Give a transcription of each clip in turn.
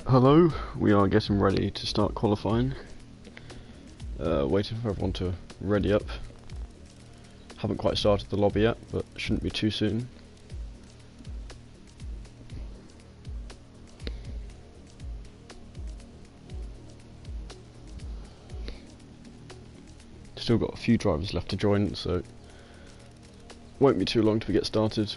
Hello, we are getting ready to start qualifying. Waiting for everyone to ready up. Haven't quite started the lobby yet, but shouldn't be too soon. Still got a few drivers left to join, so won't be too long till we get started.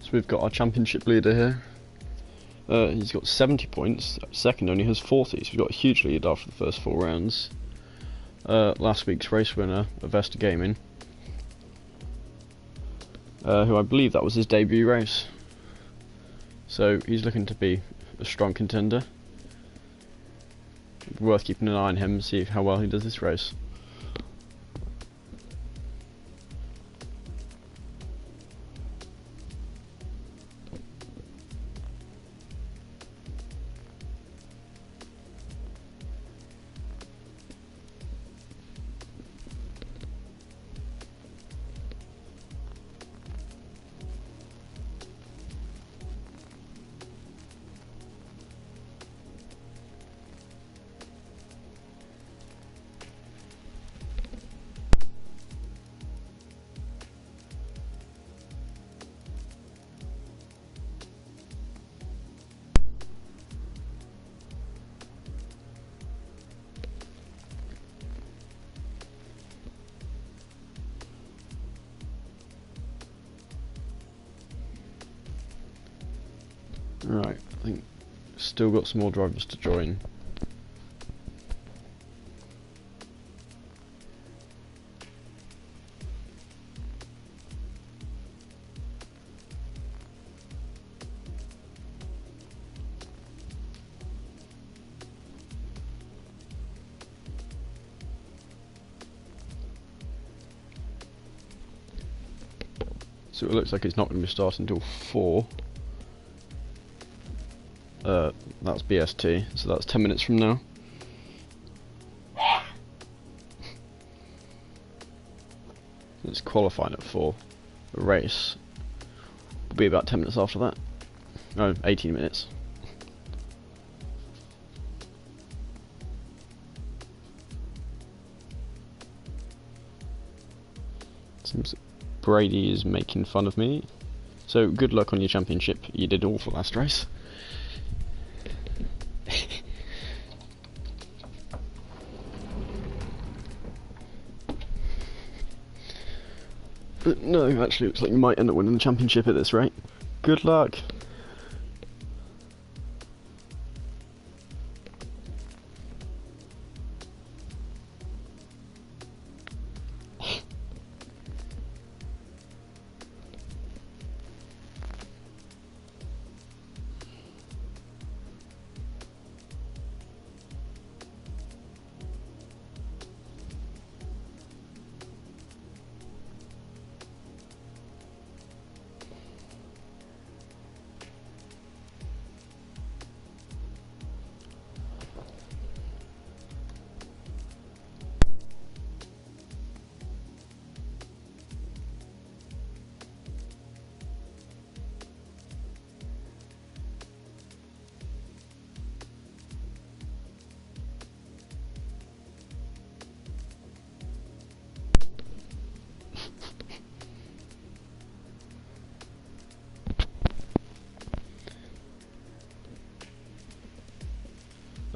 So we've got our championship leader here. He's got 70 points, second only has 40, so we've got a huge lead after the first 4 rounds. Last week's race winner, Avesta Gaming, who I believe that was his debut race. So he's looking to be a strong contender. Worth keeping an eye on him and see how well he does this race. Right, I think still got some more drivers to join. So it looks like it's not going to be starting until 4. That's BST, so that's 10 minutes from now. It's qualifying at 4. The race will be about 10 minutes after that. No, 18 minutes. Seems Brady is making fun of me. So good luck on your championship. You did awful last race. No, actually looks like you might end up winning the championship at this rate. Good luck.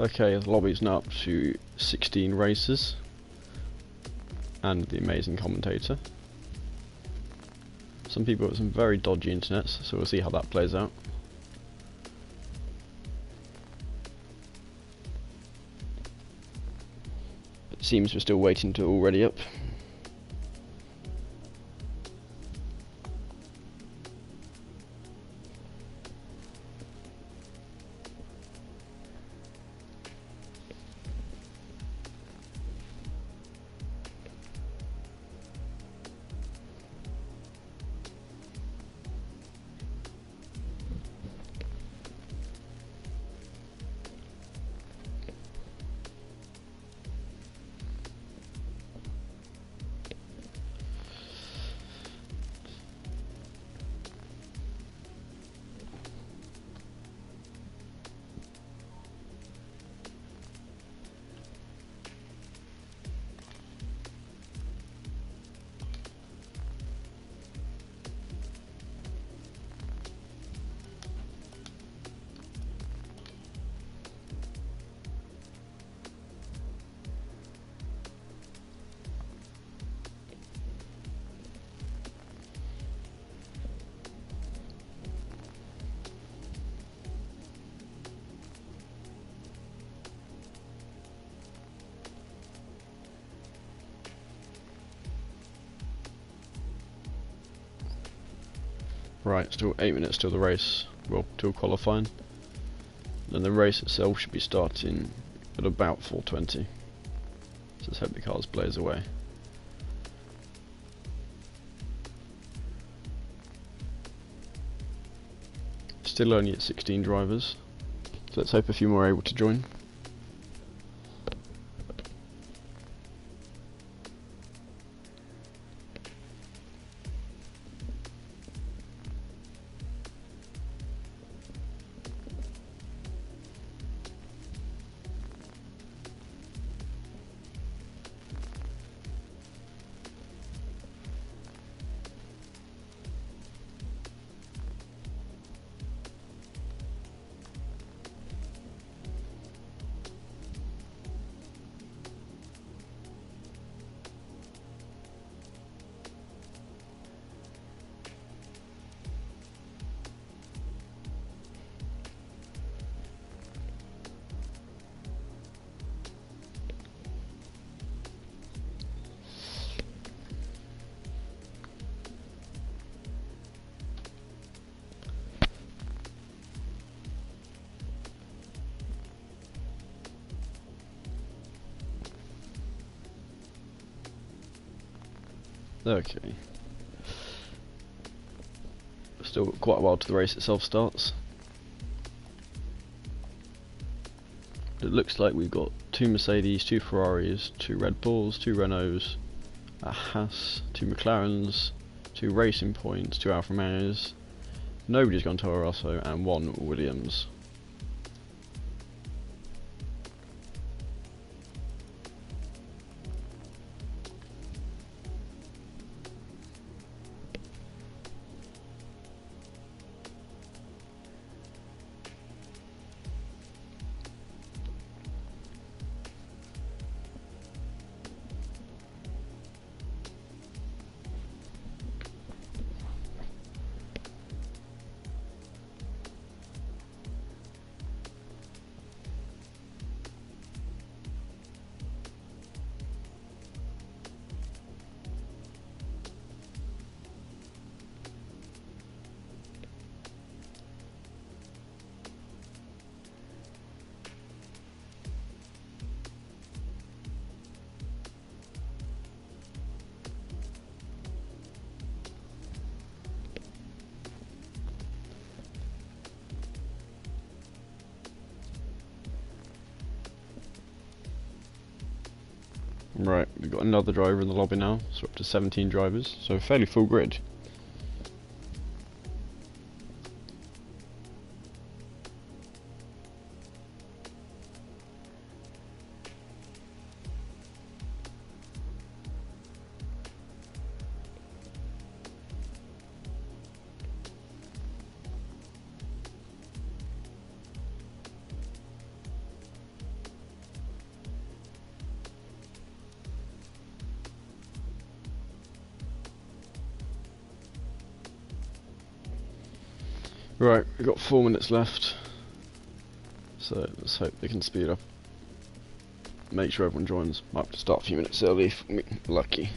Okay, the lobby's now up to 16 racers and the amazing commentator. Some people have some very dodgy internets, so we'll see how that plays out. It seems we're still waiting to already up. Right, still 8 minutes till the race, well, till qualifying. Then the race itself should be starting at about 4:20. So let's hope the cars blaze away. Still only at 16 drivers, so let's hope a few more are able to join. Okay. Still got quite a while till the race itself starts. It looks like we've got 2 Mercedes, 2 Ferraris, 2 Red Bulls, 2 Renaults, a Haas, 2 McLarens, 2 Racing Points, 2 Alfa Romeos, nobody's gone to Toro Rosso, and 1 Williams. Right, we've got another driver in the lobby now, so we're up to 17 drivers, so fairly full grid. Right, we've got 4 minutes left, so let's hope they can speed up. Make sure everyone joins. Might have to start a few minutes early if we're lucky.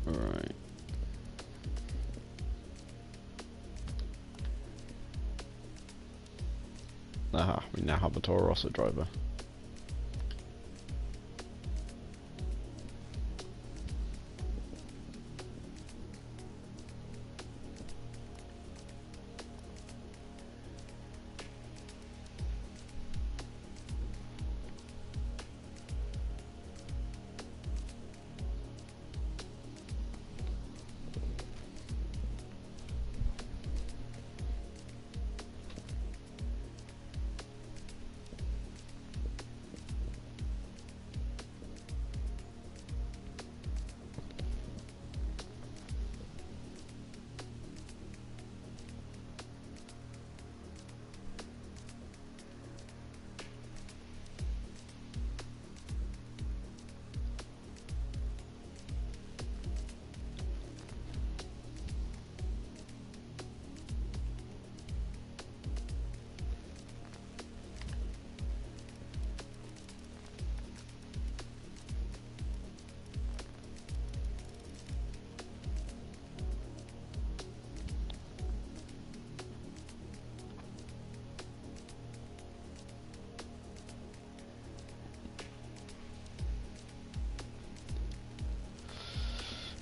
Alright. Aha, we now have a Toro Rosso driver.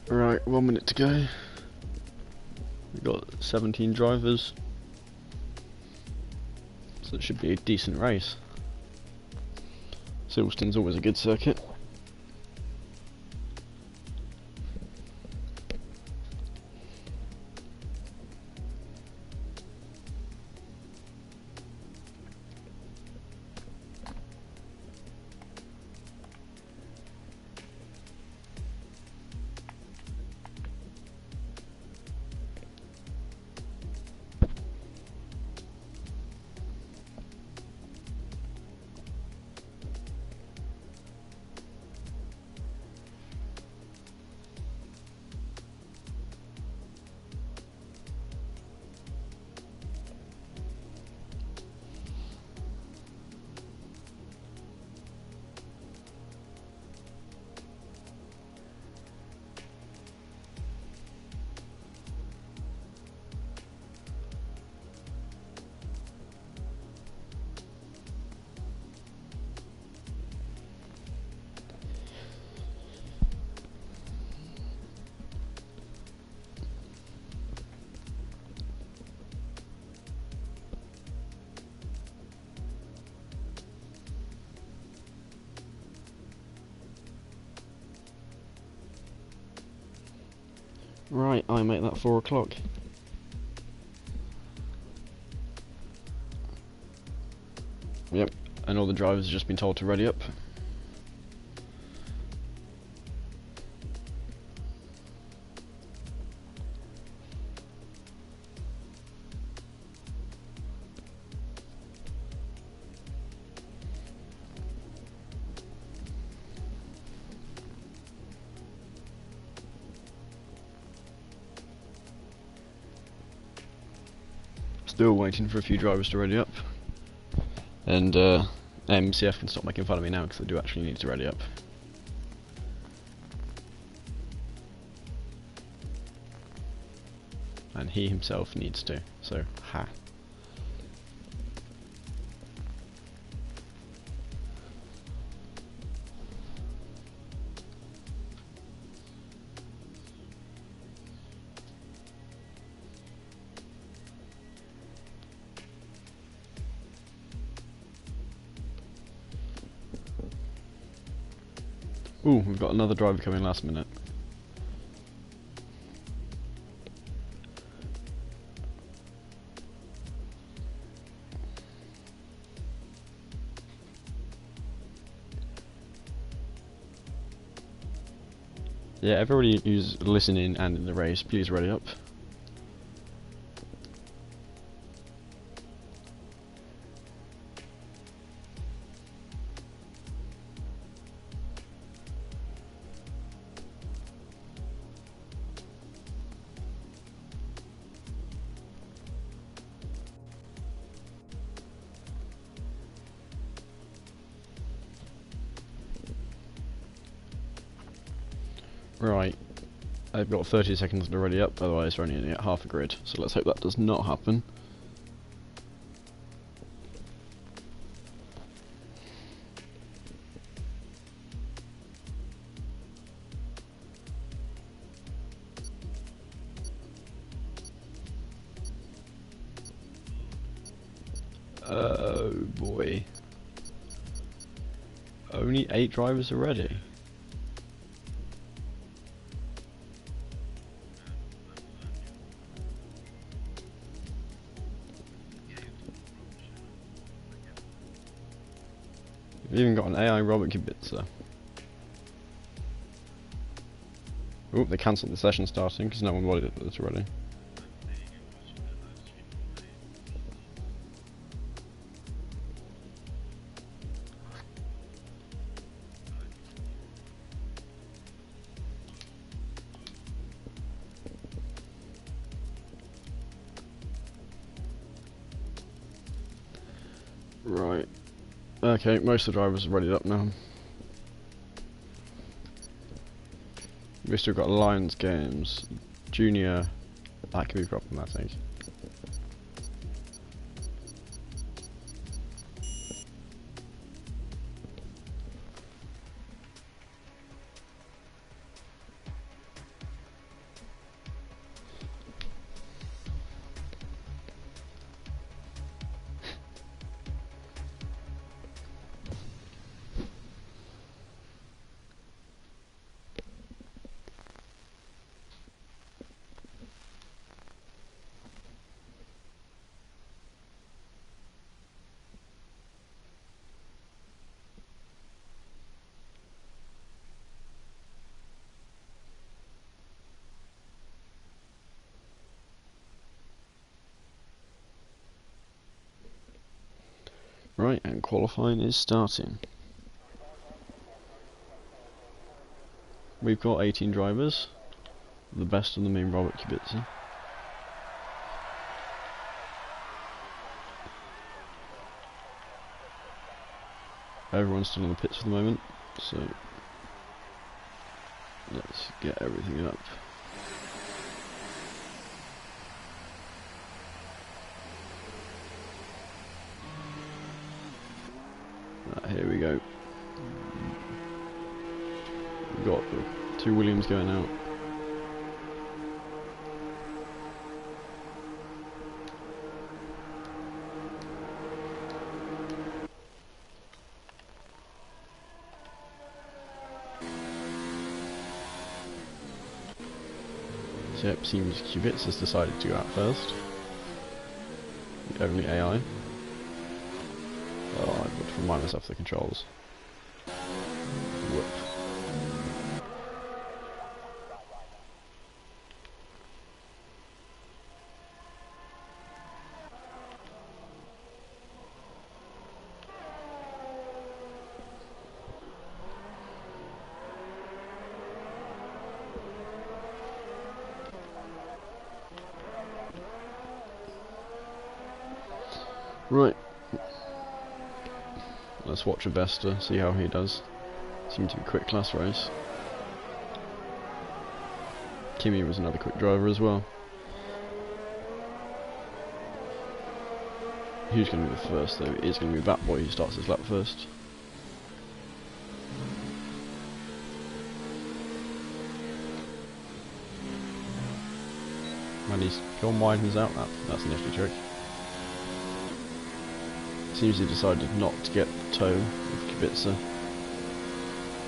Right, 1 minute to go. We've got 17 drivers, so it should be a decent race. Silverstone's always a good circuit. Right, I make that 4 o'clock. Yep, and all the drivers have just been told to ready up. Still waiting for a few drivers to ready up. And MCF can stop making fun of me now because I do actually need to ready up. And he himself needs to, so ha. Ooh, we've got another driver coming last minute. Yeah, everybody who's listening and in the race, please ready up. Right, I've got 30 seconds to ready up, otherwise we're only at half a grid, so let's hope that does not happen. Oh boy. Only 8 drivers are ready. We've even got an AI robot kibitzer. Oh, they cancelled the session starting because no one wanted it already. Right. Okay, most of the drivers are ready up now. We've still got Lions Games, Junior, that could be problematic. Right, and qualifying is starting. We've got 18 drivers, the best of the main robot kibitzer. Everyone's still in the pits for the moment, so let's get everything up. Here we go. We've got the 2 Williams going out. So yep, seems Qubits has decided to go out first. The only AI. Oh, I've got to remind myself of the controls. Whoop. Right. Let's watch Avesta, see how he does. Seemed to be a quick class race. Kimi was another quick driver as well. Who's going to be the first though? It is going to be that boy who starts his lap first. And he's gone wide and he's out lap. That's a nifty trick. Seems he decided not to get the toe with Kubica.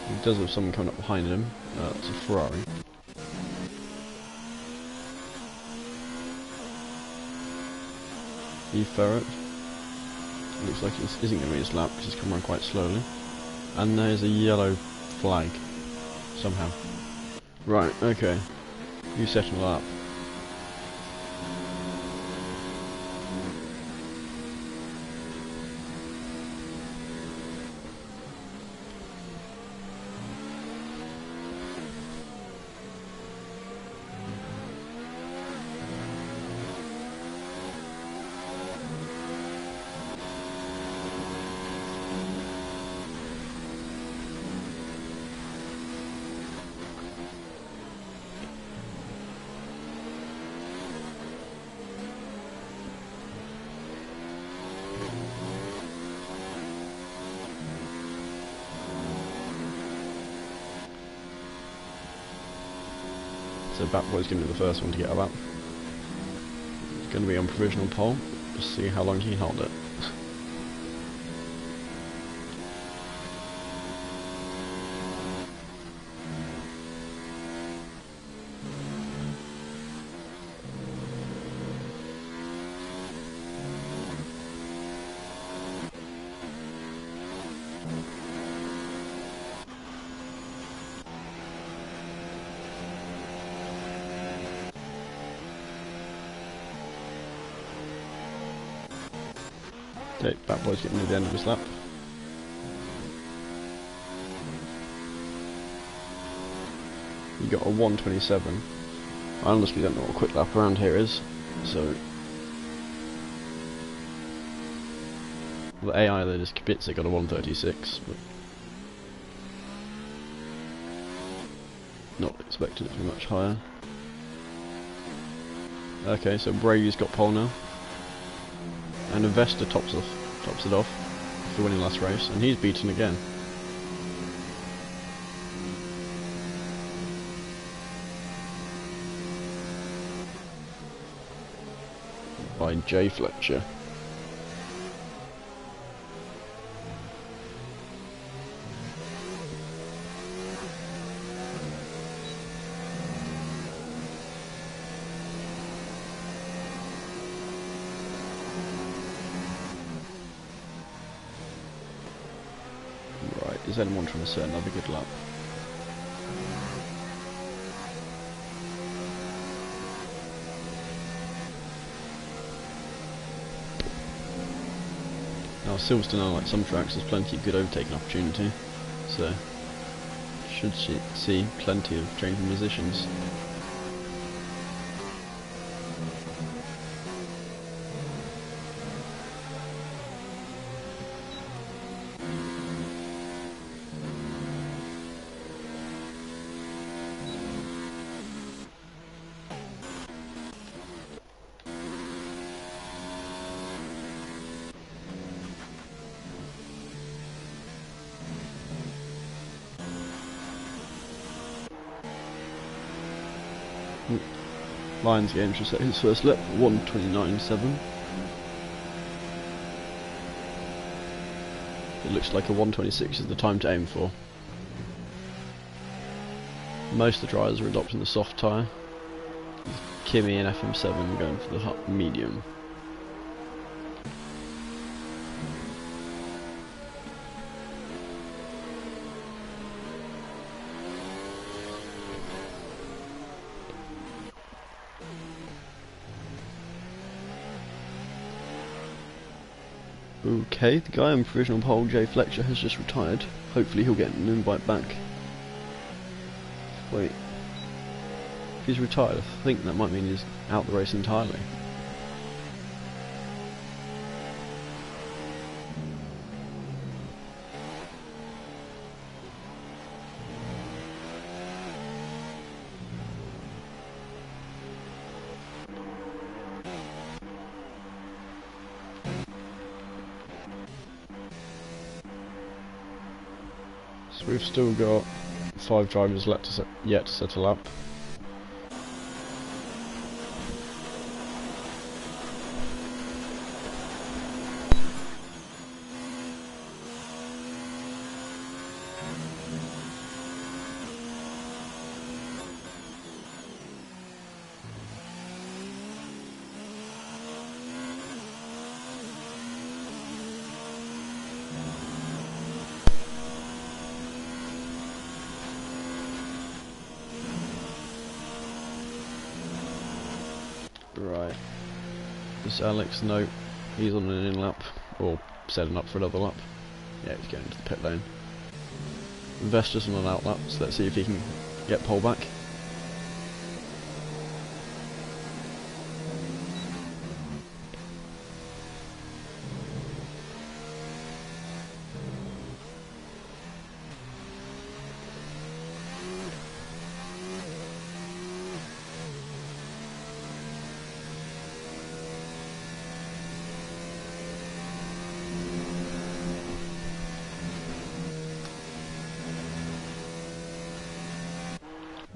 He does have someone coming up behind him. That's a Ferrari. Ferret. Looks like it isn't going to be his lap because he's come around quite slowly. And there's a yellow flag. Somehow. Right, okay. Who's setting the lap? So Batboy's going to be the first one to get a lap. It's going to be on provisional pole. Just see how long he can hold it. Okay, Batboy's getting near the end of his lap. He got a 1:27. I honestly don't know what a quick lap around here is, so... The AI that is Kubica got a 1:36, but... Not expected it to be much higher. Okay, so Brady's got pole now. And Avesta tops it off for winning last race, and he's beaten again. By J Fletcher. Is anyone trying to set another good lap? Now Silverstone, unlike some tracks, there's plenty of good overtaking opportunity, so should see plenty of changing positions. Lions Game should set his first lap, 1:29.7. It looks like a 1:26 is the time to aim for. Most of the drivers are adopting the soft tyre. Kimi and FM7 going for the medium. Okay, the guy on provisional pole, Jay Fletcher, has just retired. Hopefully he'll get an invite back. Wait. If he's retired, I think that might mean he's out the race entirely. So we've still got 5 drivers yet to set a lap. Right, this Alex, no, he's on an in lap, or setting up for another lap. Yeah, he's going to the pit lane. Investor's on an out lap, so let's see if he can get pole back.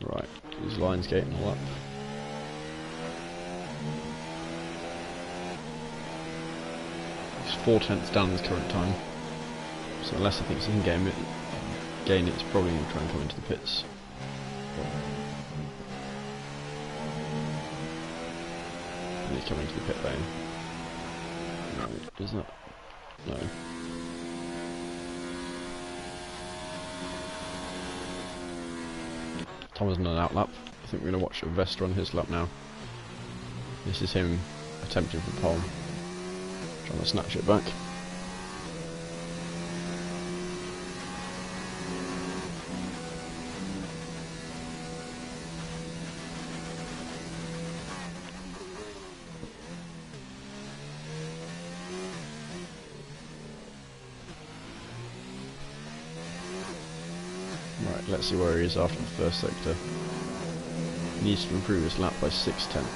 Right, his line's getting all up. He's 4/10 down his current time, so unless I think he can gain it, it's probably going to try and come into the pits. And he's coming into the pit lane. No, is that? No. Thomas on an out lap. I think we're going to watch Investor on his lap now. This is him attempting for pole, trying to snatch it back. Right, let's see where he is after the first sector. He needs to improve his lap by 6/10.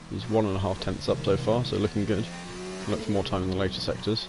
He's 1.5 tenths up so far, so looking good. Look for more time in the later sectors.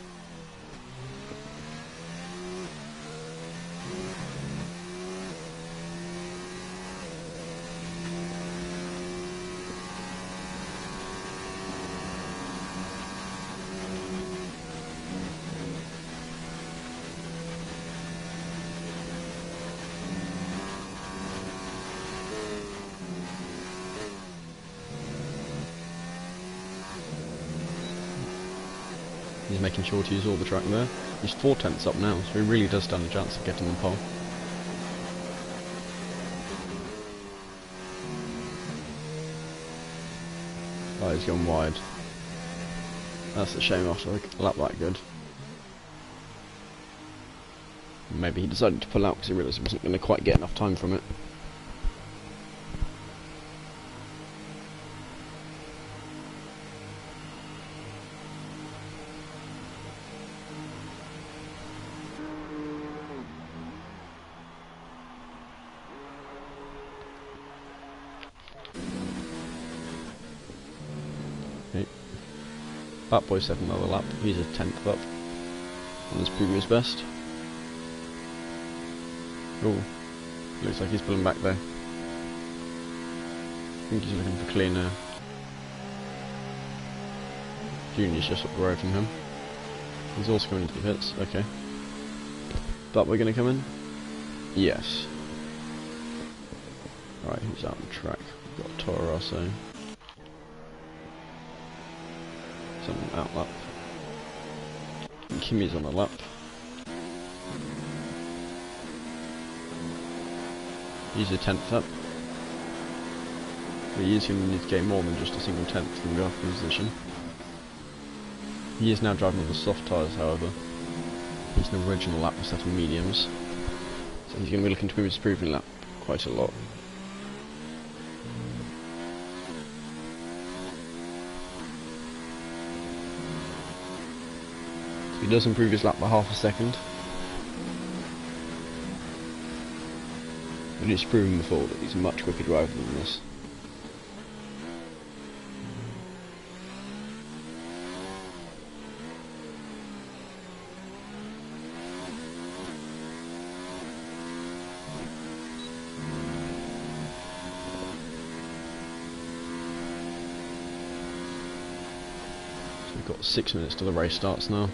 He's making sure to use all the track there. He's 4/10 up now, so he really does stand a chance of getting the pole. Oh, he's gone wide. That's a shame after a lap that good. Maybe he decided to pull out because he realised he wasn't going to quite get enough time from it. That boy set another lap. He's a 10th up on his previous best. Oh, looks like he's pulling back there. I think he's looking for clear now. Junior's just up the road from him. He's also coming into the pits. Okay. That we're going to come in? Yes. Alright, who's out on the track? We've got Toro Rosso. Out lap. And Kimmy's on a lap. He's a 10th up. But he is going to need to gain more than just a single 10th from the off position. He is now driving with the soft tyres, however. He's an original lap set on mediums. So he's going to be looking to move his proving lap quite a lot. He does improve his lap by half a second. And he's proven before that he's a much quicker driver than this. We've got 6 minutes till the race starts now,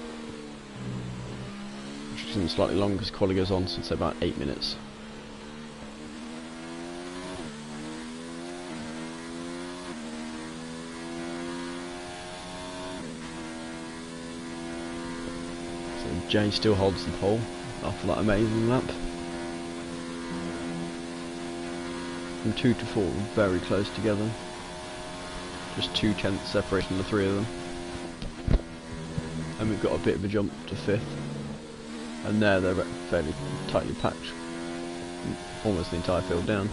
which seems slightly longer because quali goes on, so it's about 8 minutes. So Jay still holds the pole after that amazing lap. From 2 to 4, very close together. Just 2/10 separating the three of them. And we've got a bit of a jump to 5th. And there they're fairly tightly packed. Almost the entire field down.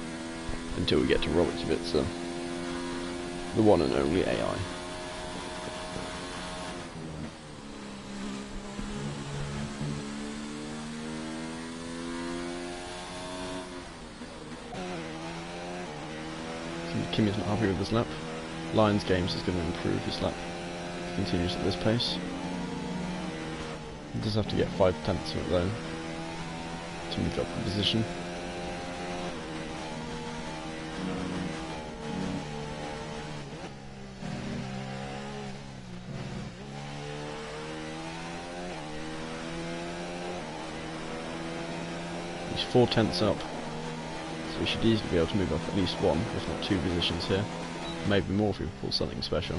Until we get to Roberts Bitzer, the one and only AI. Kimmy's not happy with this lap. Lions Games is going to improve his lap if he continues at this pace. He does have to get 5/10 of it though to move up the position. He's 4/10 up. We should easily be able to move up at least 1, if not 2 positions here. Maybe more if we pull something special.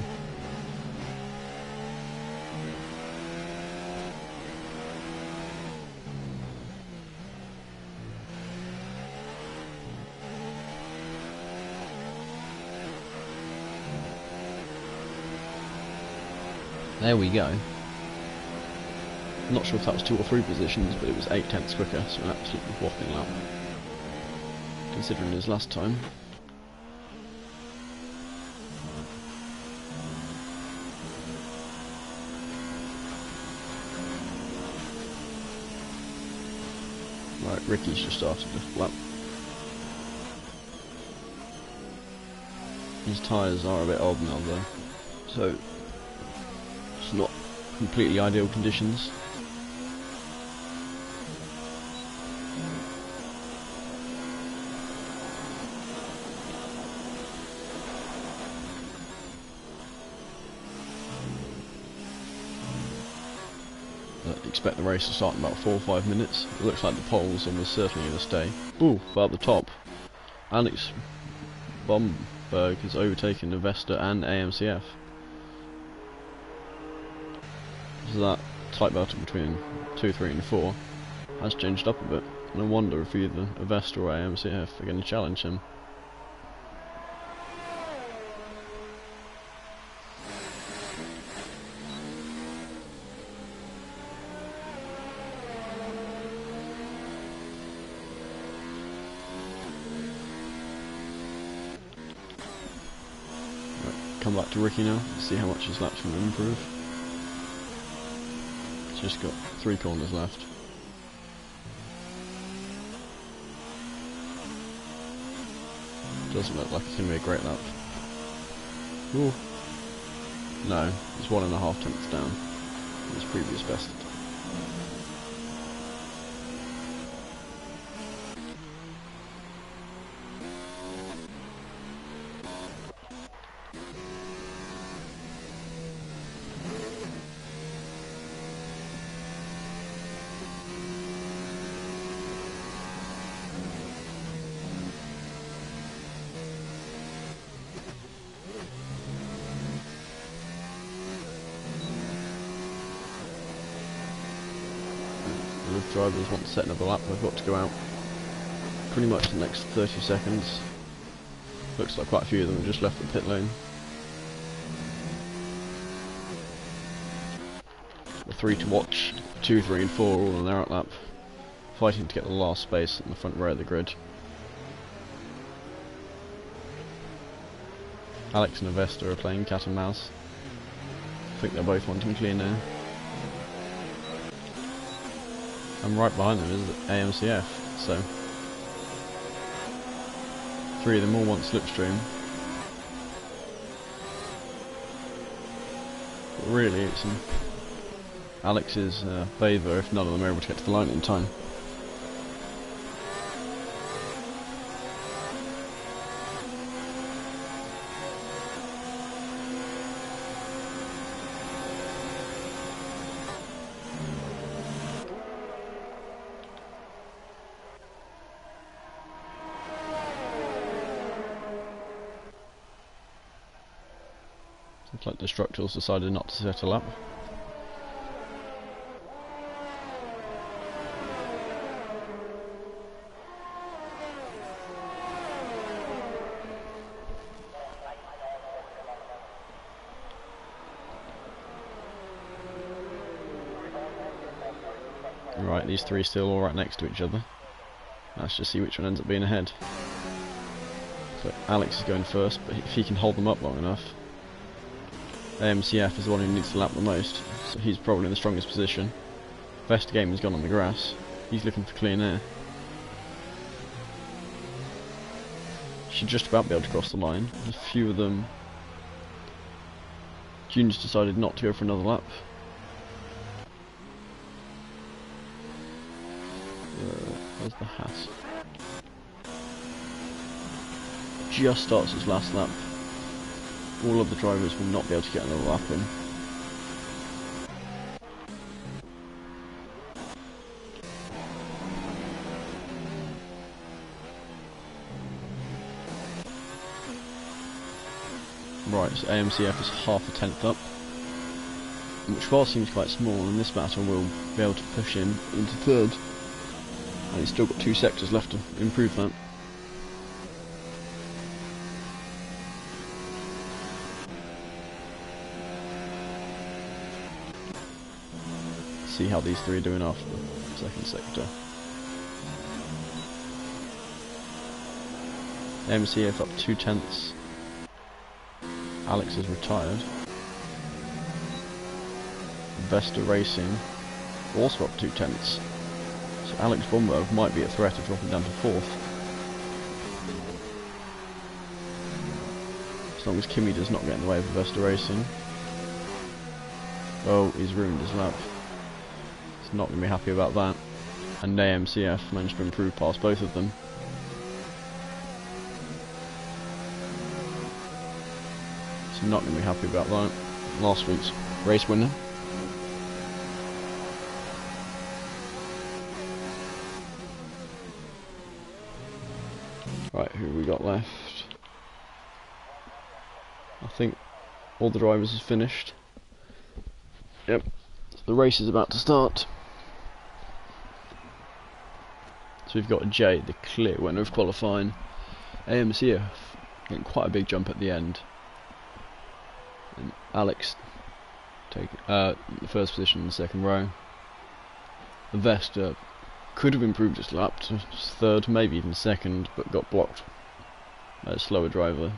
There we go. I'm not sure if that was 2 or 3 positions, but it was 8/10 quicker, so an absolutely whopping lap, considering his last time. Right, Ricky's just started the lap. His tyres are a bit old now though, so it's not completely ideal conditions. Expect the race to start in about 4 or 5 minutes. It looks like the pole's almost certainly going to stay. Ooh, but at the top, Alex Bomberg has overtaken Avesta and AMCF. So that tight battle between 2, 3 and 4 has changed up a bit. And I wonder if either Avesta or AMCF are going to challenge him. Come back to Ricky now, see how much his lap's going to improve. He's just got 3 corners left. Doesn't look like it's going to be a great lap. Ooh. No, he's 1.5 tenths down from his previous best. If drivers want to set another lap, they've got to go out pretty much the next 30 seconds. Looks like quite a few of them have just left the pit lane. The 3 to watch, 2, 3 and 4 all on their out lap, fighting to get the last space on the front row of the grid. Alex and Avesta are playing cat and mouse. I think they're both wanting clean air. And right behind them is AMCF, so 3 of them all want slipstream. But really it's in Alex's favour if none of them are able to get to the line in time. Looks like the Destructors decided not to set a lap. Right, these three still all right next to each other. Let's just see which one ends up being ahead. So Alex is going first, but if he can hold them up long enough, AMCF is the one who needs to lap the most, so he's probably in the strongest position. Vesta Gaming's gone on the grass. He's looking for clean air. Should just about be able to cross the line. A few of them. Junior's decided not to go for another lap. Where's the Haas? Just starts his last lap. All of the drivers will not be able to get another lap in. Right, so AMCF is half a tenth up, which far seems quite small. In this battle, we'll be able to push him into third. And he's still got 2 sectors left to improve that. See how these three are doing after the second sector. MCF up 2 tenths. Alex is retired. Vesta Racing also up 2 tenths. So Alex Bomberg might be a threat of dropping down to 4th. As long as Kimi does not get in the way of Vesta Racing. Oh, he's ruined his lap. He's not going to be happy about that. And AMCF managed to improve past both of them. So not going to be happy about that. Last week's race winner. Right, who have we got left? I think all the drivers have finished. Yep, the race is about to start. So we've got Jay, the clear winner of qualifying. AMCF getting quite a big jump at the end. And Alex taking the first position in the second row. Vesta could have improved his lap to third, maybe even second, but got blocked by a slower driver.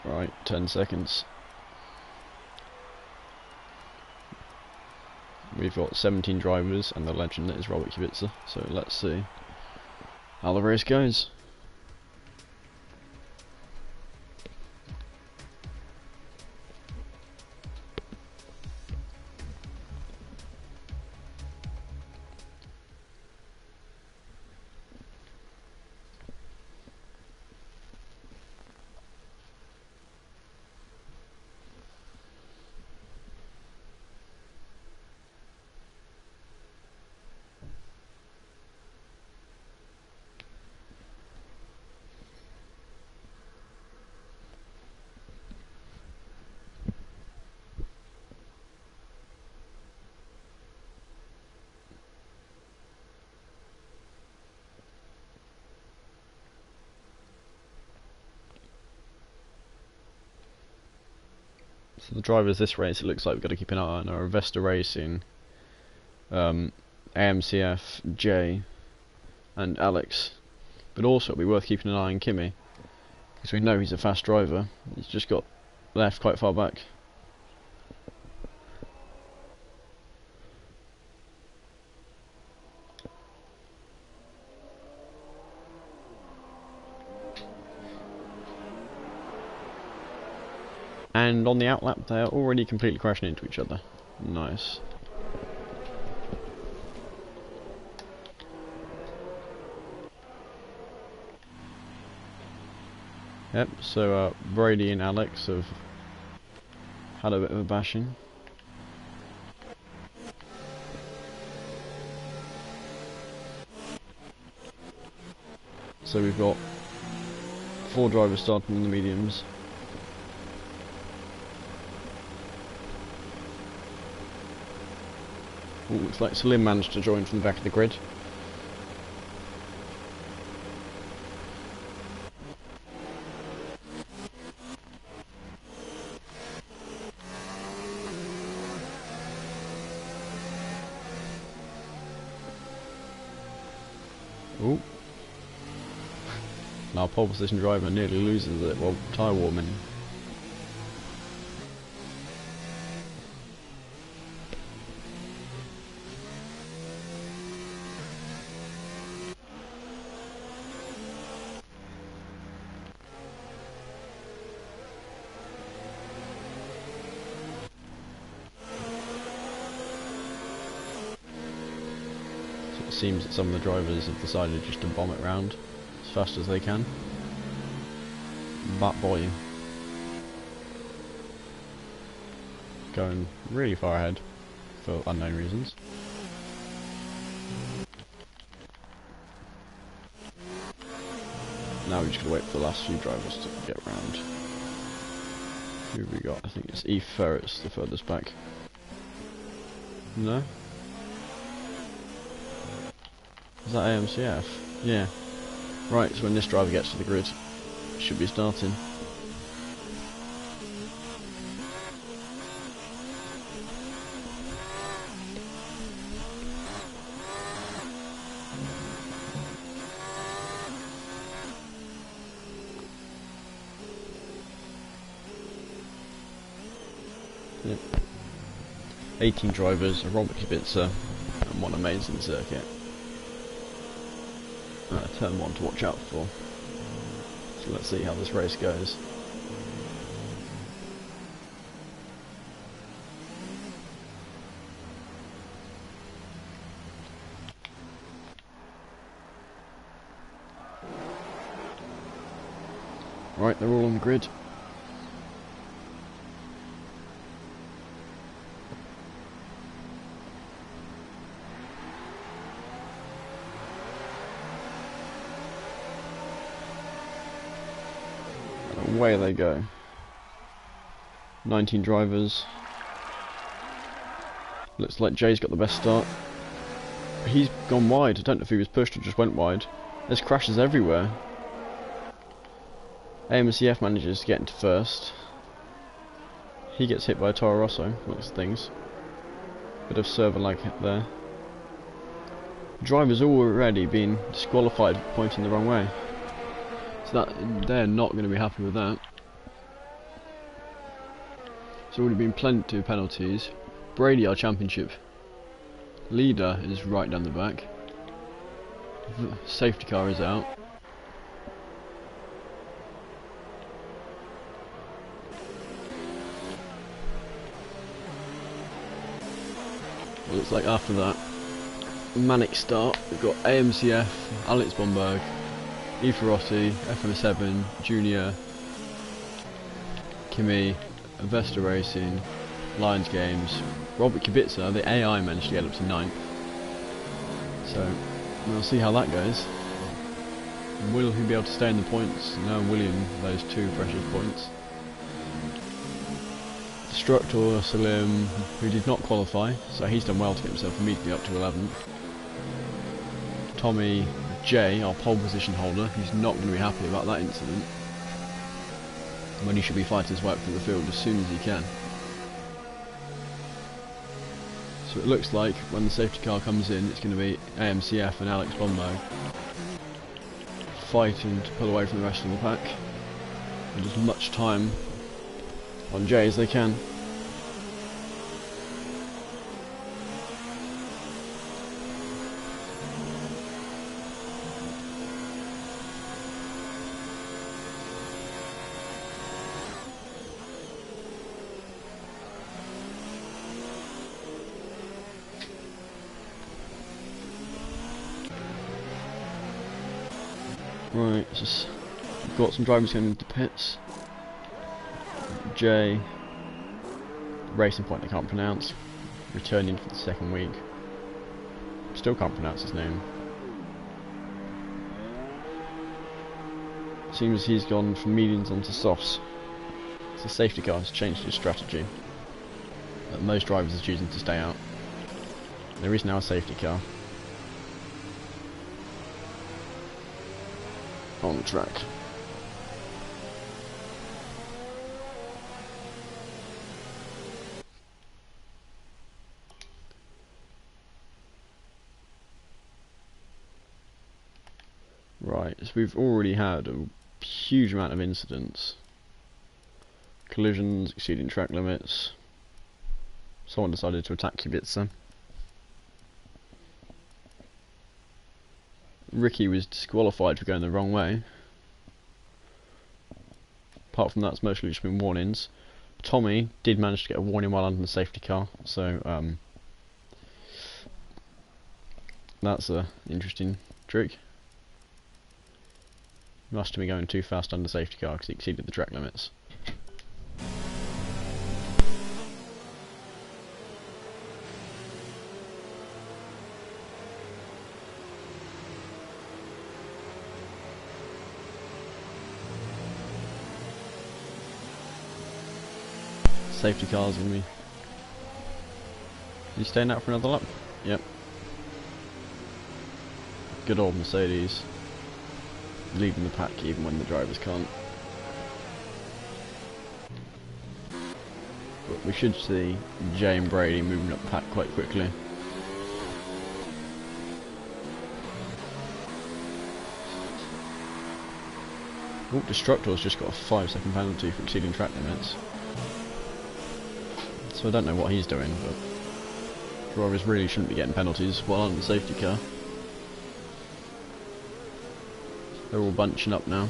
Right, 10 seconds. We've got 17 drivers and the legend that is Robert Kubica, so let's see how the race goes. So the drivers this race, it looks like we've got to keep an eye on are Vesta Racing, AMCF, Jay, and Alex. But also it'll be worth keeping an eye on Kimi, because we know he's a fast driver. He's just got left quite far back. And on the outlap, they are already completely crashing into each other. Nice. Yep, so Brady and Alex have had a bit of a bashing. So we've got 4 drivers starting in the mediums. Ooh, looks like Salim managed to join from the back of the grid. Ooh. Our pole position driver nearly loses it while tyre warming. So it seems that some of the drivers have decided just to bomb it round as fast as they can. That boy going really far ahead for unknown reasons. Now we're just gonna wait for the last few drivers to get round. Who have we got? I think it's E Ferret's the furthest back. No? Is that AMCF? Yeah. Right, so when this driver gets to the grid, it should be starting. Yep. 18 drivers, a Robert Kubica, and one amazing circuit. Turn 1 to watch out for. So let's see how this race goes. Right, they're all on the grid. Away they go. 19 drivers. Looks like Jay's got the best start. He's gone wide. I don't know if he was pushed or just went wide. There's crashes everywhere. AMCF manages to get into first. He gets hit by a Toro Rosso, amongst things. Bit of server lag there. Drivers already been disqualified pointing the wrong way. So that they're not going to be happy with that. There's already been plenty of penalties. Brady, our championship leader, is right down the back. Safety car is out. Well, looks like after that manic start, we've got AMCF, Alex Bomberg, Eferotti, FM7, Junior, Kimi, Avesta Racing, Lions Games, Robert Kubica, the AI managed to get up to 9th. So we'll see how that goes. Will he be able to stay in the points? No, William, those 2 precious points. Destructor Salim, who did not qualify, so he's done well to get himself immediately up to 11th. Tommy J, our pole position holder, he's not going to be happy about that incident, when he should be fighting his way up through the field as soon as he can. So it looks like when the safety car comes in, it's going to be AMCF and Alex Bomberg fighting to pull away from the rest of the pack, and as much time on J as they can. Right, we've got some drivers going into pits. Jay, Racing Point I can't pronounce. Returning for the second week. Still can't pronounce his name. Seems he's gone from mediums onto softs. So safety car has changed his strategy. But most drivers are choosing to stay out. There is now a safety car on the track. Right, so we've already had a huge amount of incidents. Collisions, exceeding track limits. Someone decided to attack Kubica. Ricky was disqualified for going the wrong way. Apart from that, it's mostly just been warnings. Tommy did manage to get a warning while under the safety car, so that's an interesting trick. He must have been going too fast under safety car because he exceeded the track limits. Safety cars with me. You staying out for another lap? Yep. Good old Mercedes. Leading the pack even when the drivers can't. But we should see Jay and Brady moving up the pack quite quickly. Oh, Destructor's just got a 5-second penalty for exceeding track limits. So I don't know what he's doing, but drivers really shouldn't be getting penalties while on the safety car. They're all bunching up now.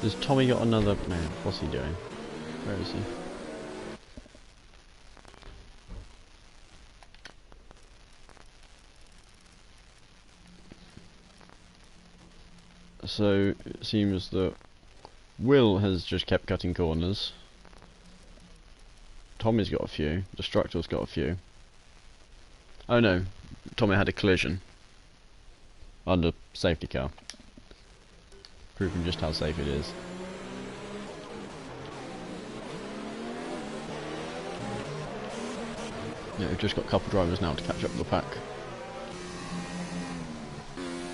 Has Tommy got another... No, what's he doing? Where is he? So, it seems that Will has just kept cutting corners. Tommy's got a few. Destructor's got a few. Oh no, Tommy had a collision under safety car, proving just how safe it is. Yeah, we've just got a couple drivers now to catch up with the pack.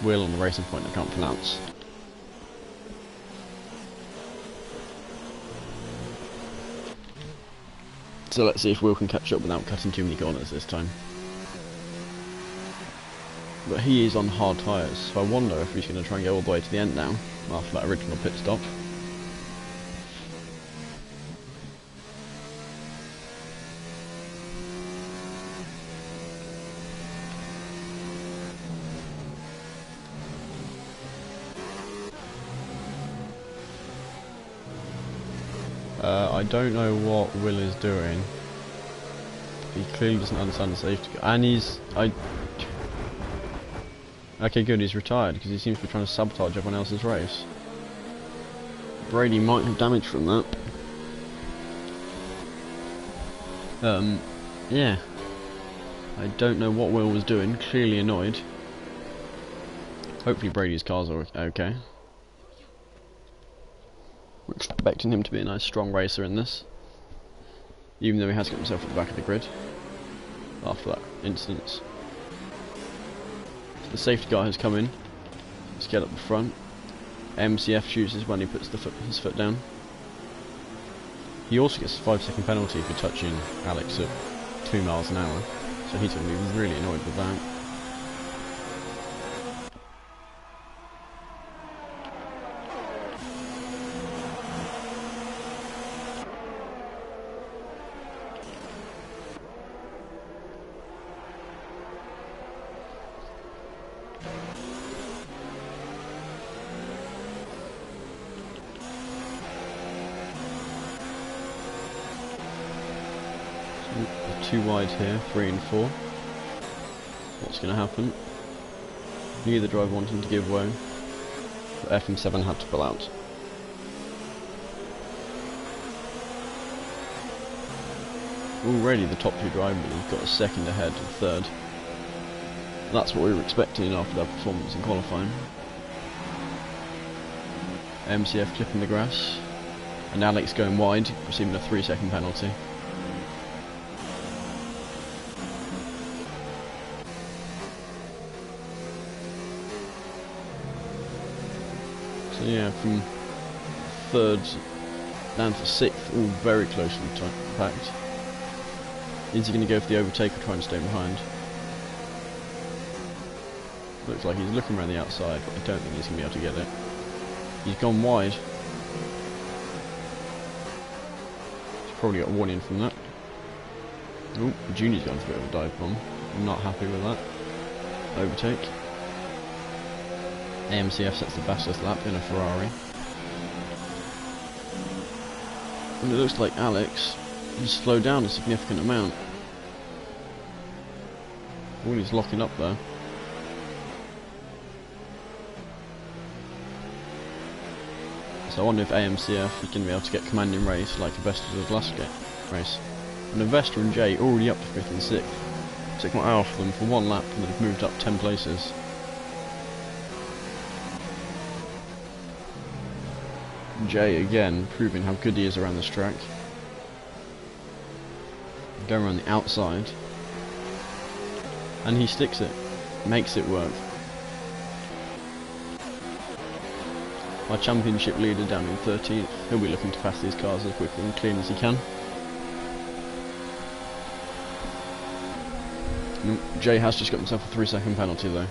Will on the Racing Point I can't pronounce. So let's see if Will can catch up without cutting too many corners this time. But he is on hard tyres, so I wonder if he's going to try and go all the way to the end now, after that original pit stop. I don't know what Will is doing. He clearly doesn't understand the safety car. And okay, good, he's retired, because he seems to be trying to sabotage everyone else's race. Brady might have damage from that. Yeah. I don't know what Will was doing, clearly annoyed. Hopefully Brady's cars are okay. We're expecting him to be a nice strong racer in this, even though he has got himself at the back of the grid after that incident. So the safety car has come in. Let's get up the front. MCF chooses when he puts his foot down. He also gets a 5-second penalty for touching Alex at 2 miles an hour, so he's going to be really annoyed with that. Too wide here, 3 and 4. What's going to happen? Neither driver wanting to give way. FM7 had to pull out. Already the top two drivers have got a second ahead of third. That's what we were expecting after their performance in qualifying. MCF clipping the grass, and Alex going wide, receiving a 3-second penalty. So yeah, from third down to sixth, all very closely packed. Is he going to go for the overtake or try and stay behind? Looks like he's looking around the outside, but I don't think he's going to be able to get it. He's gone wide. He's probably got a warning from that. Oh, Junior's gone for a bit of a dive bomb. I'm not happy with that. Overtake. AMCF sets the fastest lap in a Ferrari. And it looks like Alex has slowed down a significant amount. Oh, he's locking up there. So I wonder if AMCF is going to be able to get commanding race like Avesta did last race. And Avesta and Jay already up to 5th and 6th. Took one hour for them for one lap and they've moved up 10 places. Jay again proving how good he is around this track. Going around the outside. And he sticks it. Makes it work. Our championship leader down in 13th. He'll be looking to pass these cars as quickly and clean as he can. Jay has just got himself a 3-second penalty though.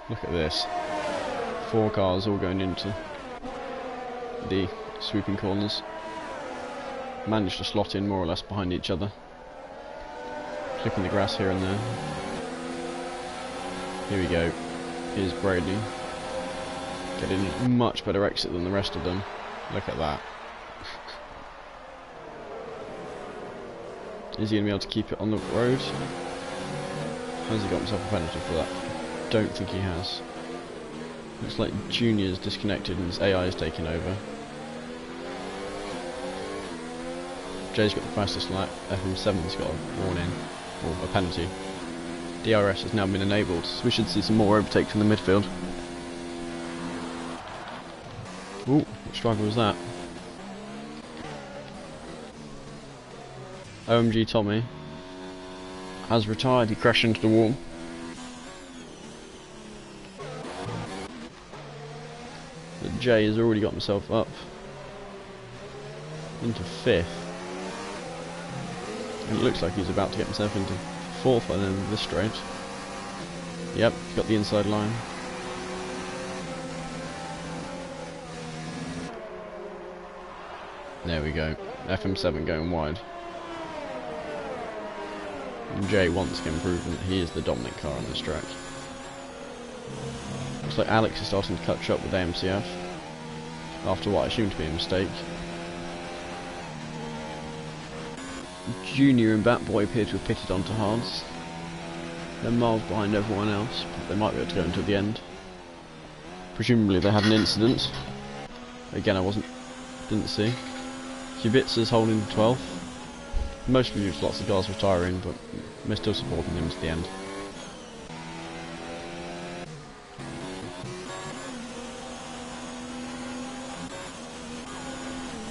Look at this. 4 cars all going into the sweeping corners. Managed to slot in more or less behind each other. Clipping the grass here and there. Here we go. Here's Brady. Getting a much better exit than the rest of them. Look at that. Is he going to be able to keep it on the road? Has he got himself a penalty for that? Don't think he has. Looks like Junior's disconnected and his AI is taking over. Jay's got the fastest lap. FM7's got a warning, or a penalty. DRS has now been enabled, so we should see some more overtakes in the midfield. Ooh, which driver was that? OMG Tommy has retired, he crashed into the wall. But Jay has already got himself up into 5th. And it looks like he's about to get himself into 4th by the end of this straight. Yep, he's got the inside line. There we go. FM7 going wide. And Jay once again proving that he is the dominant car on this track. Looks like Alex is starting to catch up with AMCF after what I assume to be a mistake. Junior and Batboy appear to have pitted onto hards. They're miles behind everyone else, but they might be able to go until the end. Presumably they had an incident. Again, didn't see. Kubica's holding 12th. Mostly due to lots of guys retiring, but we're still supporting him to the end.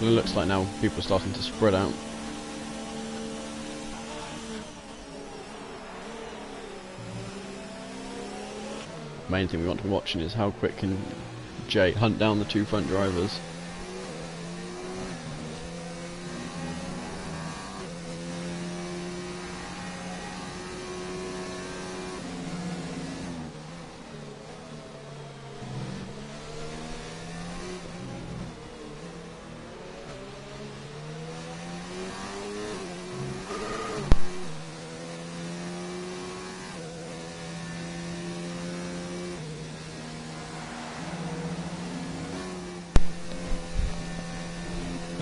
Well, it looks like now people are starting to spread out. Main thing we want to be watching is how quick can Jay hunt down the 2 front drivers.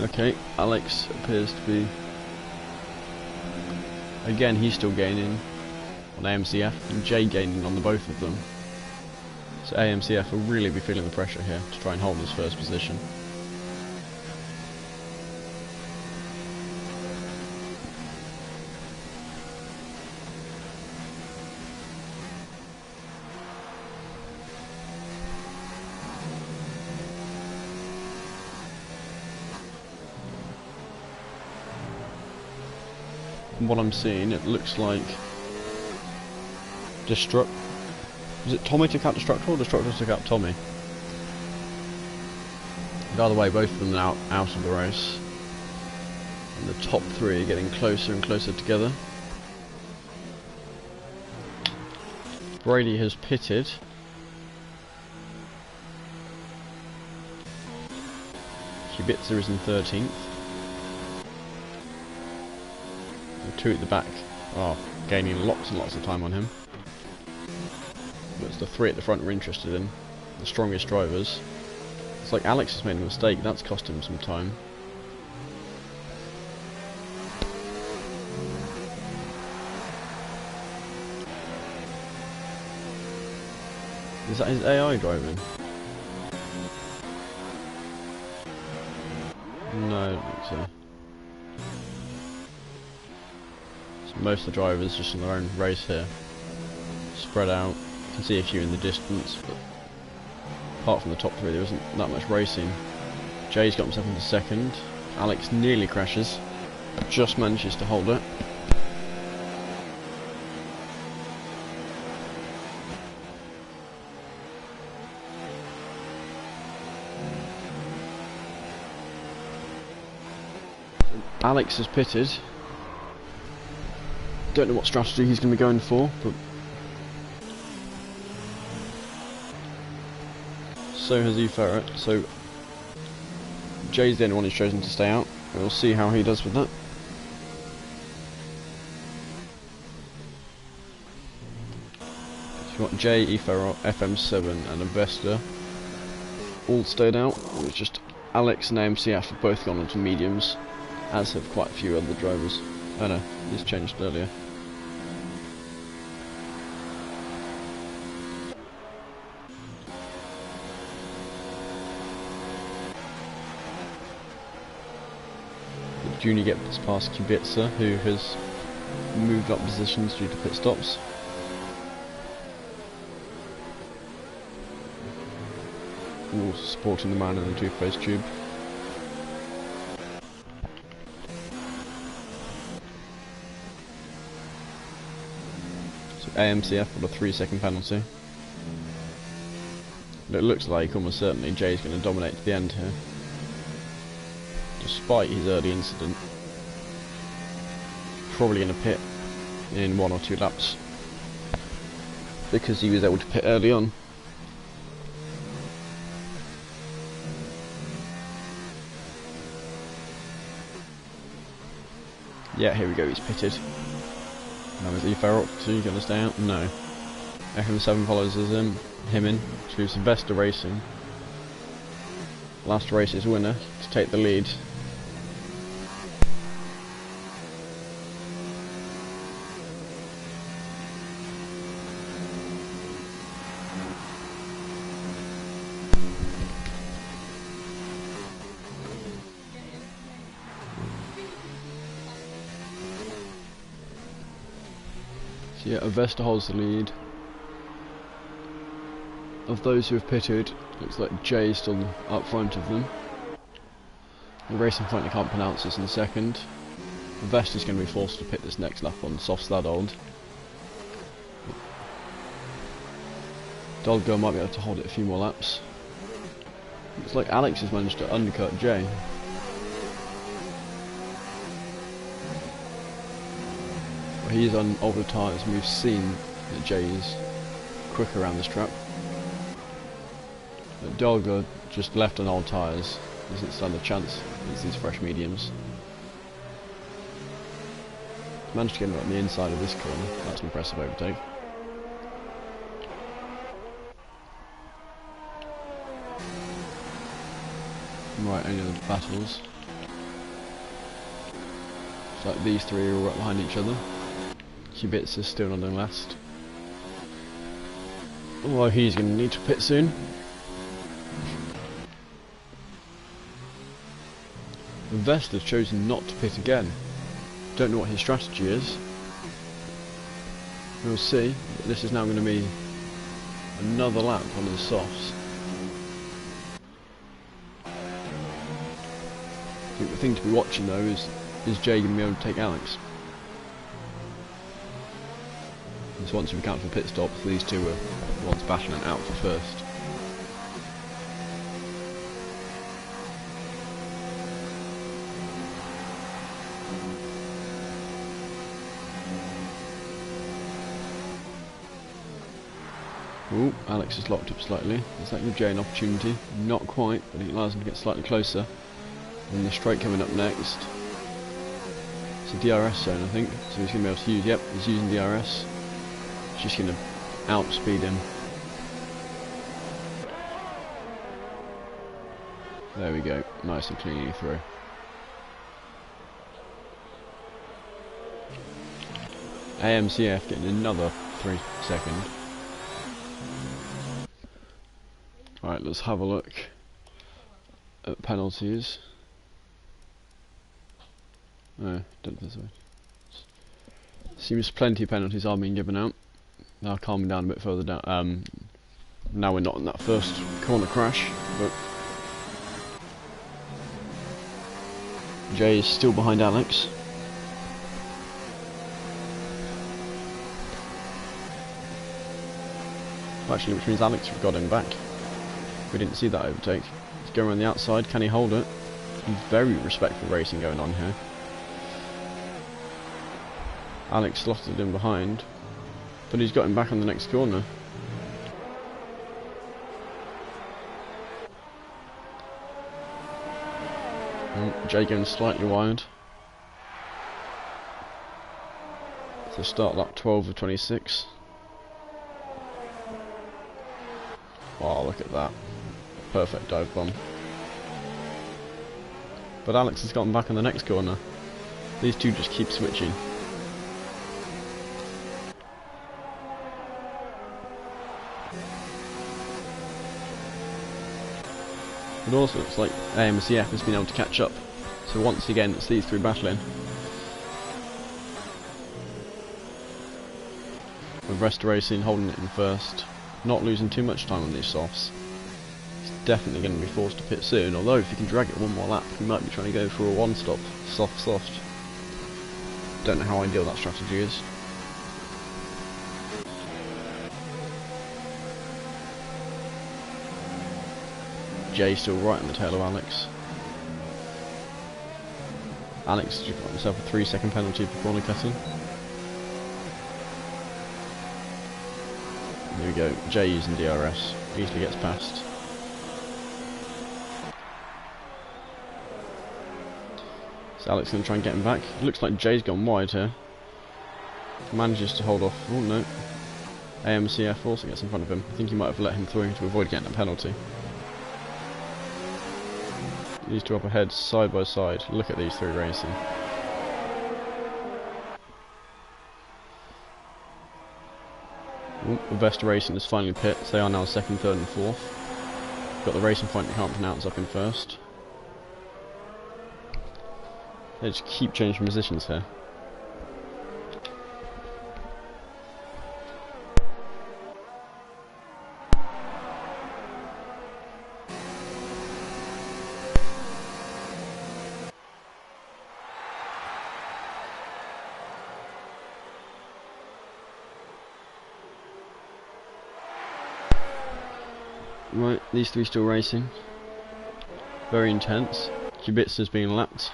Okay, Alex appears to be... Again, he's still gaining on AMCF and Jay gaining on the both of them. So AMCF will really be feeling the pressure here to try and hold his first position. From what I'm seeing, it looks like was it Tommy took out Destructor or Destructor took out Tommy? But either way, both of them are out of the race. And the top three are getting closer and closer together. Brady has pitted. Kubica is in 13th. And two at the back are gaining lots and lots of time on him. But it's the three at the front we're interested in, the strongest drivers. It's like Alex has made a mistake, that's cost him some time. Is that his AI driving? No, I don't think so. So most of the drivers just in their own race here, spread out. You can see a few in the distance, but apart from the top three there isn't that much racing. Jay's got himself into second. Alex nearly crashes, just manages to hold it. Alex has pitted. Don't know what strategy he's going to be going for, but so has E-Ferret. So Jay's the only one who's chosen to stay out. We'll see how he does with that. So you've got Jay, E-Ferret, FM7 and Investor all stayed out. It's just Alex and AMCF have both gone onto mediums, as have quite a few other drivers. Oh no, he's changed earlier. Junior gets past Kubica, who has moved up positions due to pit stops. All supporting the man in the two-phase tube. So AMCF with a 3-second penalty. But it looks like almost certainly Jay's going to dominate to the end here, despite his early incident. Probably going to pit in 1 or 2 laps because he was able to pit early on. Yeah, here we go, he's pitted. Now is E-Ferret, so you going to stay out? No. FM7 follows him in to Sylvester Racing. Last race's winner to take the lead. So yeah, Avesta holds the lead. Of those who have pitted, looks like Jay is still up front of them. The Racing Point, I can't pronounce this, in second. Avesta is going to be forced to pit this next lap on soft slad old. Dolgo might be able to hold it a few more laps. Looks like Alex has managed to undercut Jay. He's on older tyres and we've seen that Jay is quick around this track. But Dolgo just left on old tyres, doesn't stand a chance against these fresh mediums. Managed to get him on the inside of this corner, that's an impressive overtake. Right, any other battles? It's like these three are all right behind each other. Kubica is still not in last. Although he's going to need to pit soon. Vettel's chosen not to pit again. Don't know what his strategy is. We'll see. But this is now going to be another lap on the softs. I think the thing to be watching though is Jay going to be able to take Alex? So once we account for pit stops, these two are the ones battling out for first. Ooh, Alex is locked up slightly. Does that give Jay an opportunity? Not quite, but it allows him to get slightly closer. And the straight coming up next. It's a DRS zone, I think, so he's going to be able to use, yep, he's using DRS. He's just going to outspeed him. There we go, nice and cleanly through. AMCF getting another 3 seconds. Right, let's have a look at penalties. No, don't think so. Seems plenty of penalties are being given out. Now calming down a bit further down. Now we're not in that first corner crash, but Jay is still behind Alex. Actually, which means Alex got him back. We didn't see that overtake. He's going around the outside. Can he hold it? Very respectful racing going on here. Alex slotted him behind, but he's got him back on the next corner. Jay going slightly wide. So start lap 12 of 26. Wow, look at that. Perfect dive bomb. But Alex has gotten back on the next corner. These two just keep switching. But also looks like AMCF has been able to catch up. So once again it's these three battling. With Rest Racing holding it in first. Not losing too much time on these softs. He's definitely going to be forced to pit soon, although if he can drag it one more lap he might be trying to go for a one stop, soft. Don't know how ideal that strategy is. Jay still right in the tail of Alex. Alex just got himself a 3-second penalty for corner cutting. There we go, Jay using DRS, easily gets past. So Alex going to try and get him back. It looks like Jay's gone wide here. Manages to hold off, oh no. AMCF also gets in front of him. I think he might have let him through to avoid getting a penalty. These two up ahead, side by side. Look at these three racing. Vesta Racing has finally pit, so they are now second, third and fourth. Got the racing point you can't pronounce up in first. They just keep changing positions here. Right, these three still racing. Very intense. Kubica's being lapped.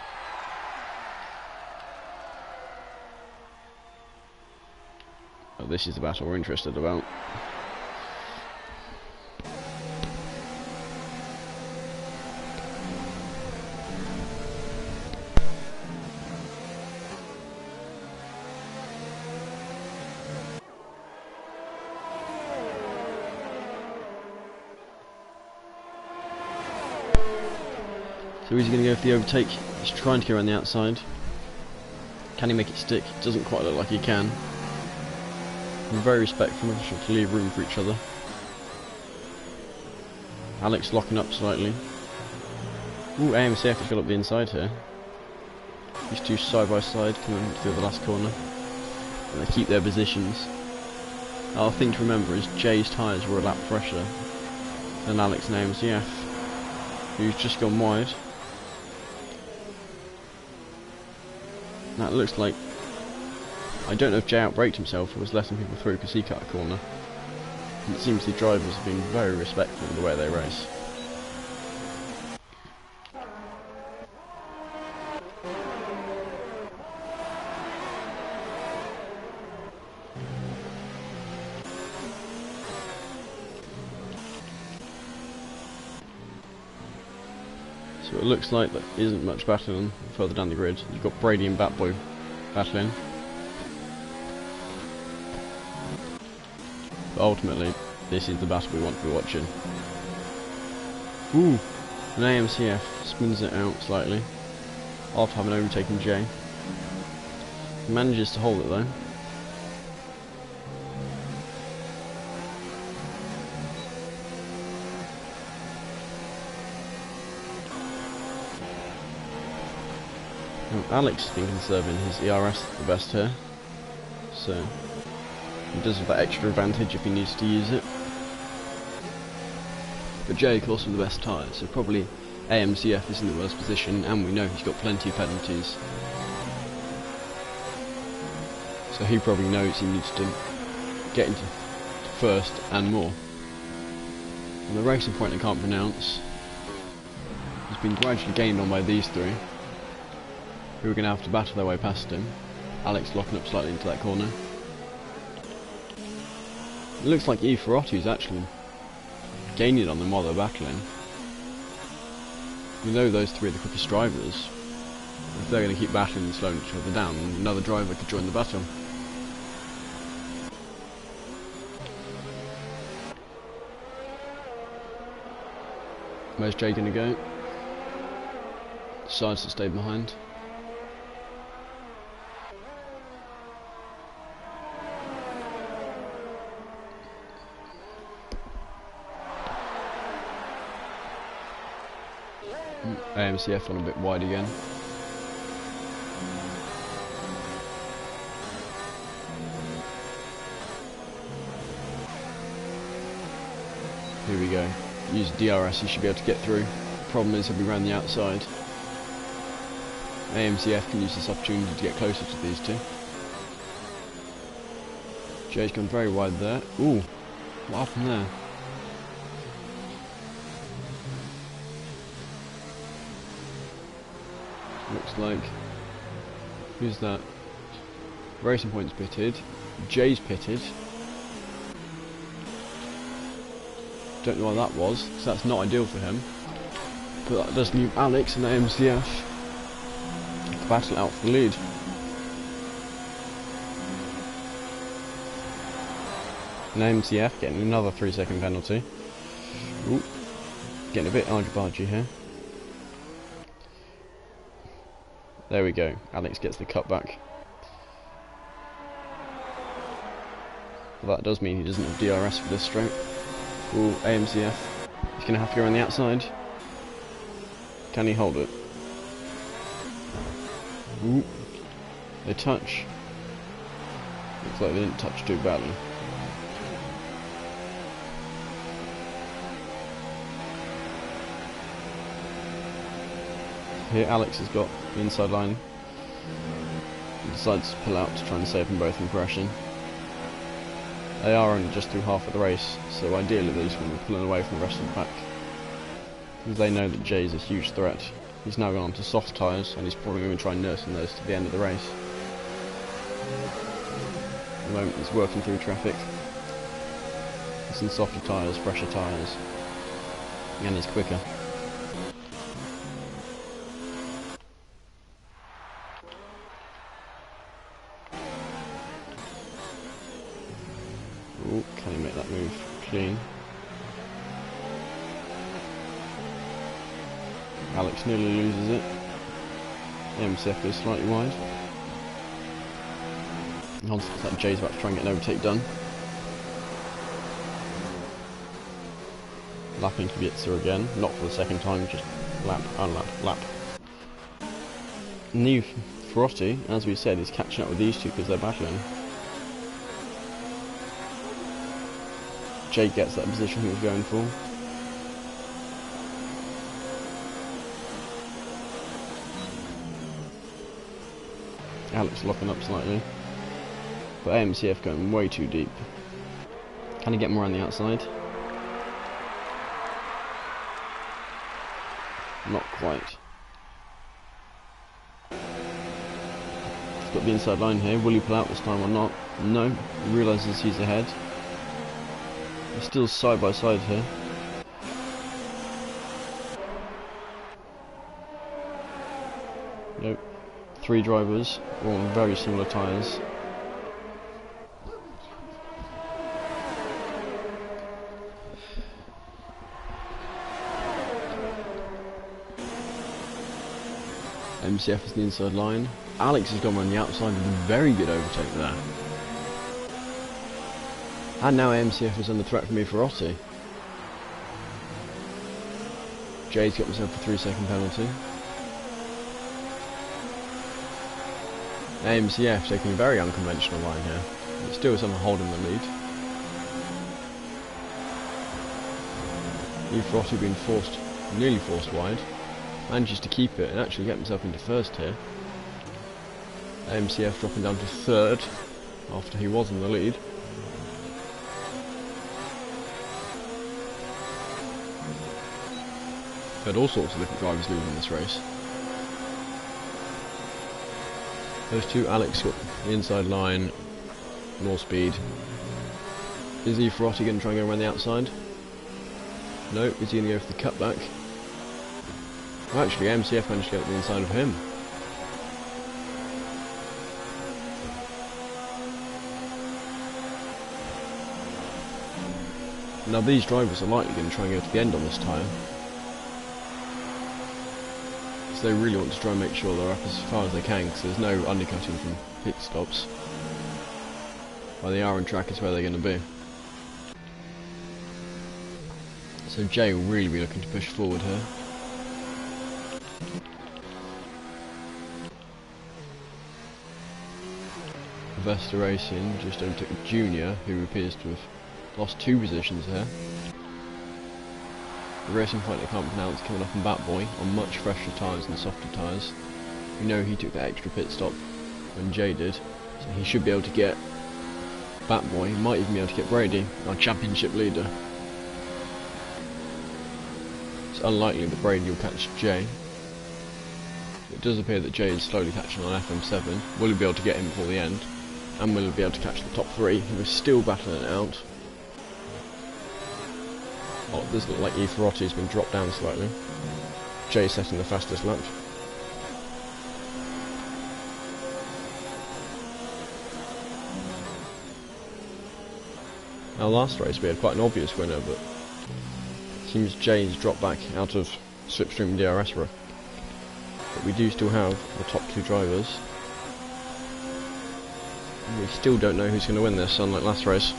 Oh, this is the battle we're interested about. So he's going to go for the overtake. He's trying to go around the outside. Can he make it stick? Doesn't quite look like he can. Very respectful, to leave room for each other. Alex locking up slightly. Ooh, AMCF has got up the inside here. These two side by side coming through the last corner. And they keep their positions. Our thing to remember is Jay's tyres were a lap fresher than Alex and AMCF, who's just gone wide. That looks like, I don't know if Jay outbraked himself or was letting people through because he cut a corner. And it seems the drivers have been very respectful of the way they race. So it looks like there isn't much battling further down the grid. You've got Brady and Batboy battling. But ultimately, this is the battle we want to be watching. Ooh! An AMCF spins it out slightly after having overtaken Jay. He manages to hold it though. Alex has been conserving his ERS the best here, so he does have that extra advantage if he needs to use it. But Jay, of course, with the best tyres, so probably AMCF is in the worst position, and we know he's got plenty of penalties. So he probably knows he needs to get into first and more. And the racing point I can't pronounce has been gradually gained on by these three, who are going to have to battle their way past him. Alex locking up slightly into that corner. It looks like E. Ferrotti's actually gaining on them while they're battling. We know those three are the quickest drivers. If they're going to keep battling and slowing each other down, another driver could join the battle. Where's Jay going to go? Decides to stay behind. AMCF on a bit wide again. Here we go. Use DRS, he should be able to get through. Problem is he'll be around the outside. AMCF can use this opportunity to get closer to these two. Jay's gone very wide there. Ooh, what happened there? Looks like, who's that? Racing Point's pitted, Jay's pitted. Don't know why that was, because that's not ideal for him. But that does leave Alex and AMCF to battle out for the lead. And AMCF getting another 3-second penalty. Ooh, getting a bit argy-bargy here. There we go, Alex gets the cut back. Well, that does mean he doesn't have DRS for this straight. Ooh, AMCF. He's going to have to go around the outside. Can he hold it? Ooh, they touch. Looks like they didn't touch too badly. Here Alex has got the inside line. He decides to pull out to try and save them both from crashing. They are only just through half of the race, so ideally they're just going to be pulling away from the rest of the pack. Because they know that Jay is a huge threat. He's now gone on to soft tyres, and he's probably going to try and nursing those to the end of the race. At the moment he's working through traffic. It's in softer tyres, fresher tyres, and he's quicker. Ooh, can he make that move clean? Alex nearly loses it. MCF is slightly wide. consequence that Jay's about to try and get an overtake done. Lapping Kubica again, not for the second time, just lap, unlap, lap. New Ferrotti, as we said, is catching up with these two because they're battling. Jay gets that position he was going for. Alex locking up slightly, but AMCF going way too deep. Can he get more on the outside? Not quite. He's got the inside line here. Will he pull out this time or not? No. He realises he's ahead. They're still side by side here. Nope. Three drivers, all on very similar tyres. MCF is the inside line. Alex has gone around the outside with a very good overtake there. And now MCF is under threat from Ferrotti. Jay's got himself a 3-second penalty. AMCF taking a very unconventional line here, but still somehow holding the lead. Ferrotti being nearly forced wide, manages to keep it and actually get himself into first here. AMCF dropping down to third after he was in the lead. Had all sorts of different drivers leading this race. Those two, Alex got the inside line, more speed. Is Ferrotti going to try and go around the outside? No, is he going to go for the cutback? Well, actually, MCF managed to get the inside of him. Now these drivers are likely going to try and go to the end on this tyre. They really want to try and make sure they're up as far as they can, because there's no undercutting from pit stops. Where they are on track is where they're going to be. So Jay will really be looking to push forward here. Vesta Racing just overtook Junior, who appears to have lost 2 positions here. The racing fight they can't pronounce coming up on Batboy on much fresher tyres and softer tyres. We know he took that extra pit stop when Jay did, so he should be able to get Batboy. He might even be able to get Brady, our championship leader. It's unlikely that Brady will catch Jay. It does appear that Jay is slowly catching on FM7. Will he be able to get him before the end? And will he be able to catch the top 3, who are still battling it out? Oh, it does look like Ferrotti has been dropped down slightly. Jay setting the fastest lap. Now last race we had quite an obvious winner, but it seems Jay's dropped back out of Slipstream DRS row. But we do still have the top 2 drivers. And we still don't know who's going to win this, unlike last race.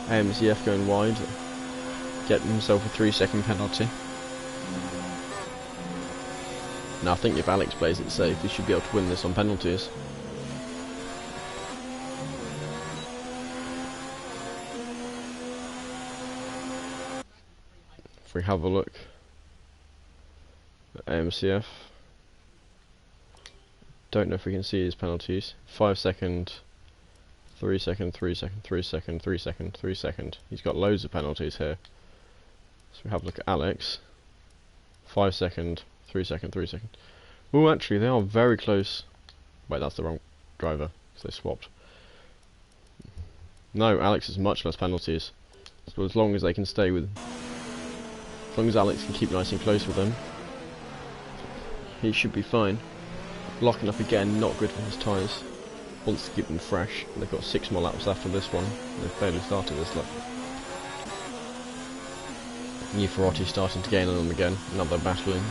AMCF going wide, getting himself a 3-second penalty. Now I think if Alex plays it safe, he should be able to win this on penalties. If we have a look at AMCF, don't know if we can see his penalties. 5 second. 3 second, 3 second, 3 second, 3 second, 3 second. He's got loads of penalties here. So we have a look at Alex. 5 second, 3 second, 3 second. Oh, actually, they are very close. Wait, that's the wrong driver, because they swapped. No, Alex has much less penalties. So as long as they can stay with... As long as Alex can keep nice and close with them, he should be fine. Locking up again, not good for his tyres. Wants to keep them fresh. They've got 6 more laps after this one. They've barely started this lap. Ferrotti starting to gain on them again. Another battling.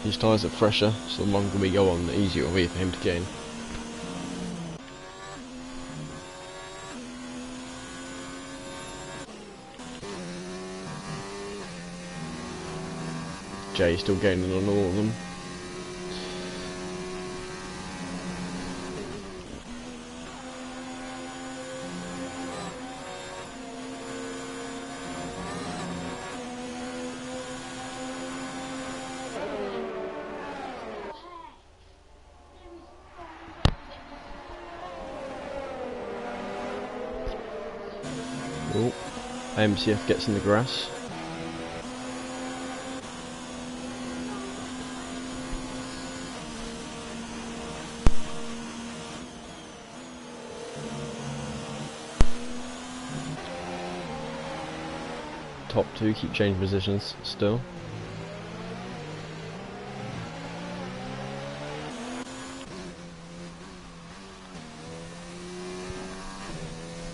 His tyres are fresher, so the longer we go on, the easier it will be for him to gain. Jay still gaining on all of them. Oh, AMCF gets in the grass. Top two keep changing positions still.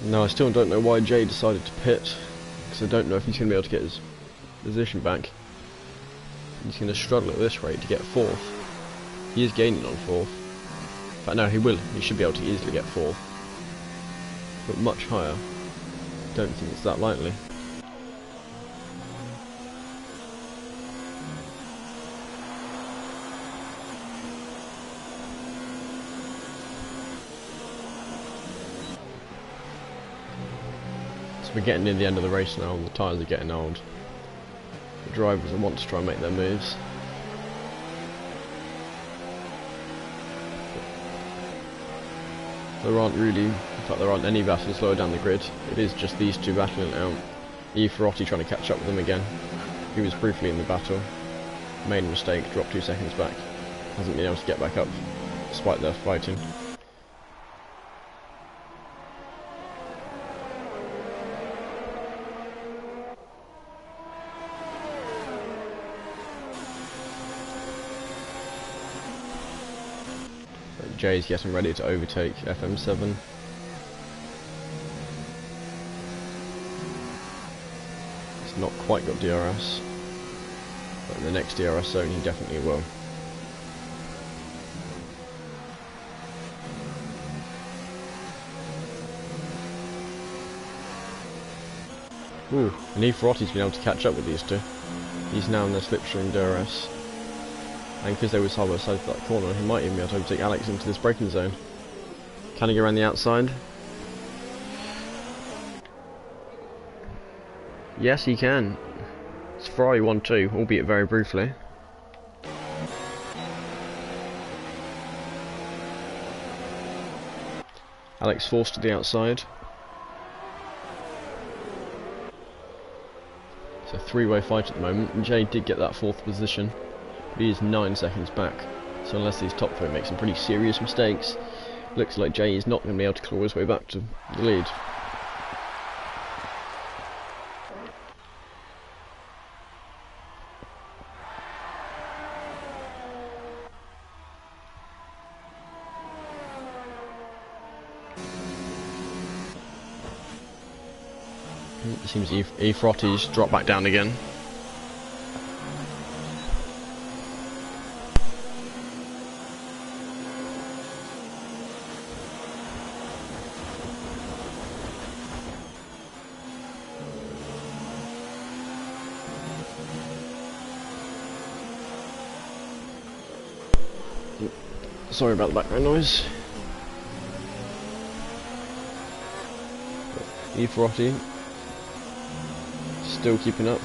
No, I still don't know why Jay decided to pit, because I don't know if he's going to be able to get his position back. He's going to struggle at this rate to get fourth. He is gaining on fourth. But no, he will. He should be able to easily get fourth. But much higher. Don't think it's that likely. We're getting near the end of the race now, and the tyres are getting old. The drivers want to try and make their moves. There aren't really, in fact there aren't any battles lower down the grid. It is just these two battling it out. Ferrotti trying to catch up with them again. He was briefly in the battle. Made a mistake, dropped 2 seconds back. Hasn't been able to get back up, despite their fighting. Jay's getting ready to overtake FM7. He's not quite got DRS, but in the next DRS zone he definitely will. Ooh, and Ferrotti's been able to catch up with these two. He's now in their slipstream DRS. And because they were side by side for that corner, he might even be able to overtake Alex into this braking zone. Can he go around the outside? Yes, he can. It's Ferrari 1-2, albeit very briefly. Alex forced to the outside. It's a three-way fight at the moment, and Jay did get that fourth position. He is 9 seconds back, so unless these top four make some pretty serious mistakes, looks like Jay is not going to be able to claw his way back to the lead. It seems Ferrotti's dropped back down again. Sorry about the background noise. Ferrotti still keeping up.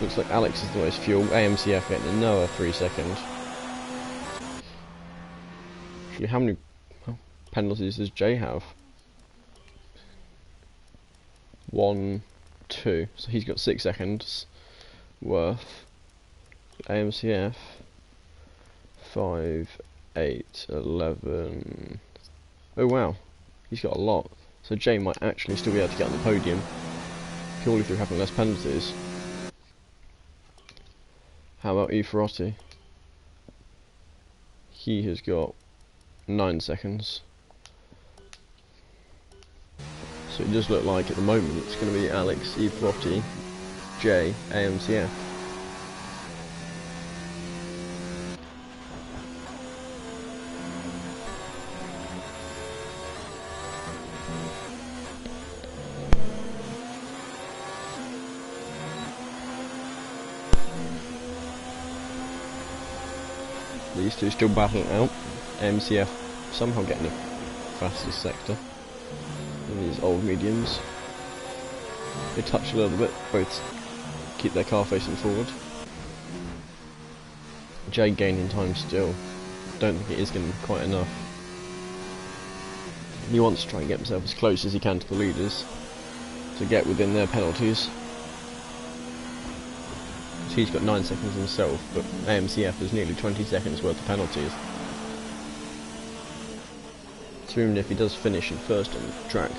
Looks like Alex is the most fuel. AMCF getting another 3 seconds. Actually, how many penalties does Jay have? 1, 2. So he's got 6 seconds worth. AMCF 5, 8, 11. Oh wow, he's got a lot. So Jay might actually still be able to get on the podium purely through having less penalties. How about Ferrotti? He has got 9 seconds. So it does look like at the moment it's going to be Alex, Ferrotti, J, AMCF. These two still battling out. AMCF somehow getting the fastest sector in these old mediums. They touch a little bit, both keep their car facing forward. Jay gaining time still. Don't think it is going to be quite enough. He wants to try and get himself as close as he can to the leaders to get within their penalties. So he's got 9 seconds himself, but AMCF has nearly 20 seconds worth of penalties. So even if he does finish in first on the track,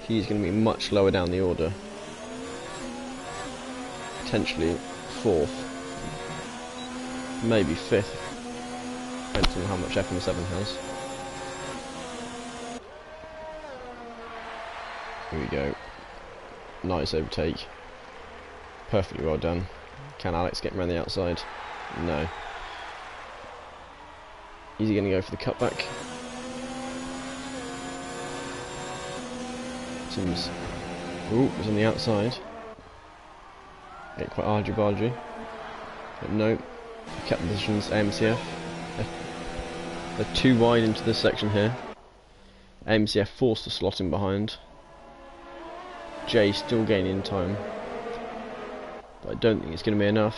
he's going to be much lower down the order. Potentially 4th, maybe 5th, depends on how much FM7 has. Here we go. Nice overtake. Perfectly well done. Can Alex get around the outside? No. Is he going to go for the cutback? Seems. Ooh, it was on the outside. Get quite argy-bargy. But no. Kept the positions. AMCF. They're too wide into this section here. AMCF forced the slot in behind. Jay still gaining time. But I don't think it's going to be enough.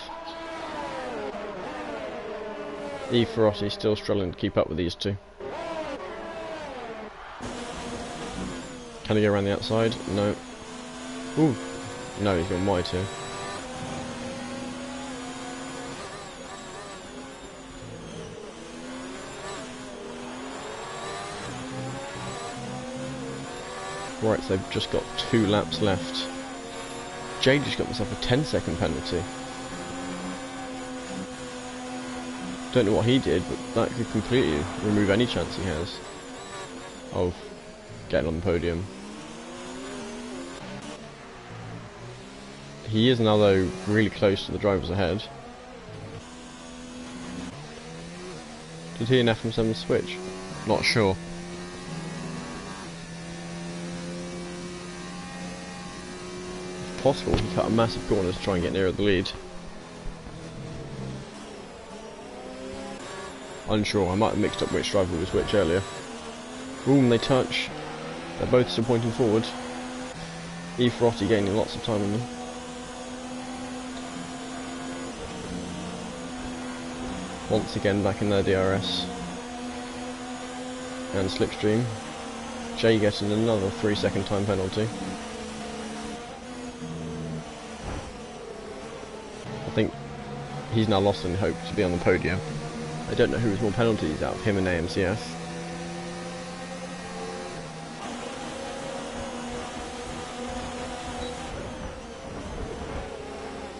E. Ferrotti still struggling to keep up with these two. Can he go around the outside? No. Ooh. No, he's gone wide too. Right, so they've just got 2 laps left. Jay just got himself a 10-second penalty. Don't know what he did, but that could completely remove any chance he has of getting on the podium. He is now, though, really close to the drivers ahead. Did he and FM7 switch? Not sure. If possible, he cut a massive corner to try and get nearer the lead. Unsure, I might have mixed up which driver was which earlier. Boom, they touch. They're both still pointing forward. E. Ferrotti gaining lots of time on them. Once again back in their DRS. And slipstream. Jay getting another 3-second time penalty. I think he's now lost any hope to be on the podium. I don't know who has more penalties out of him and AMCF.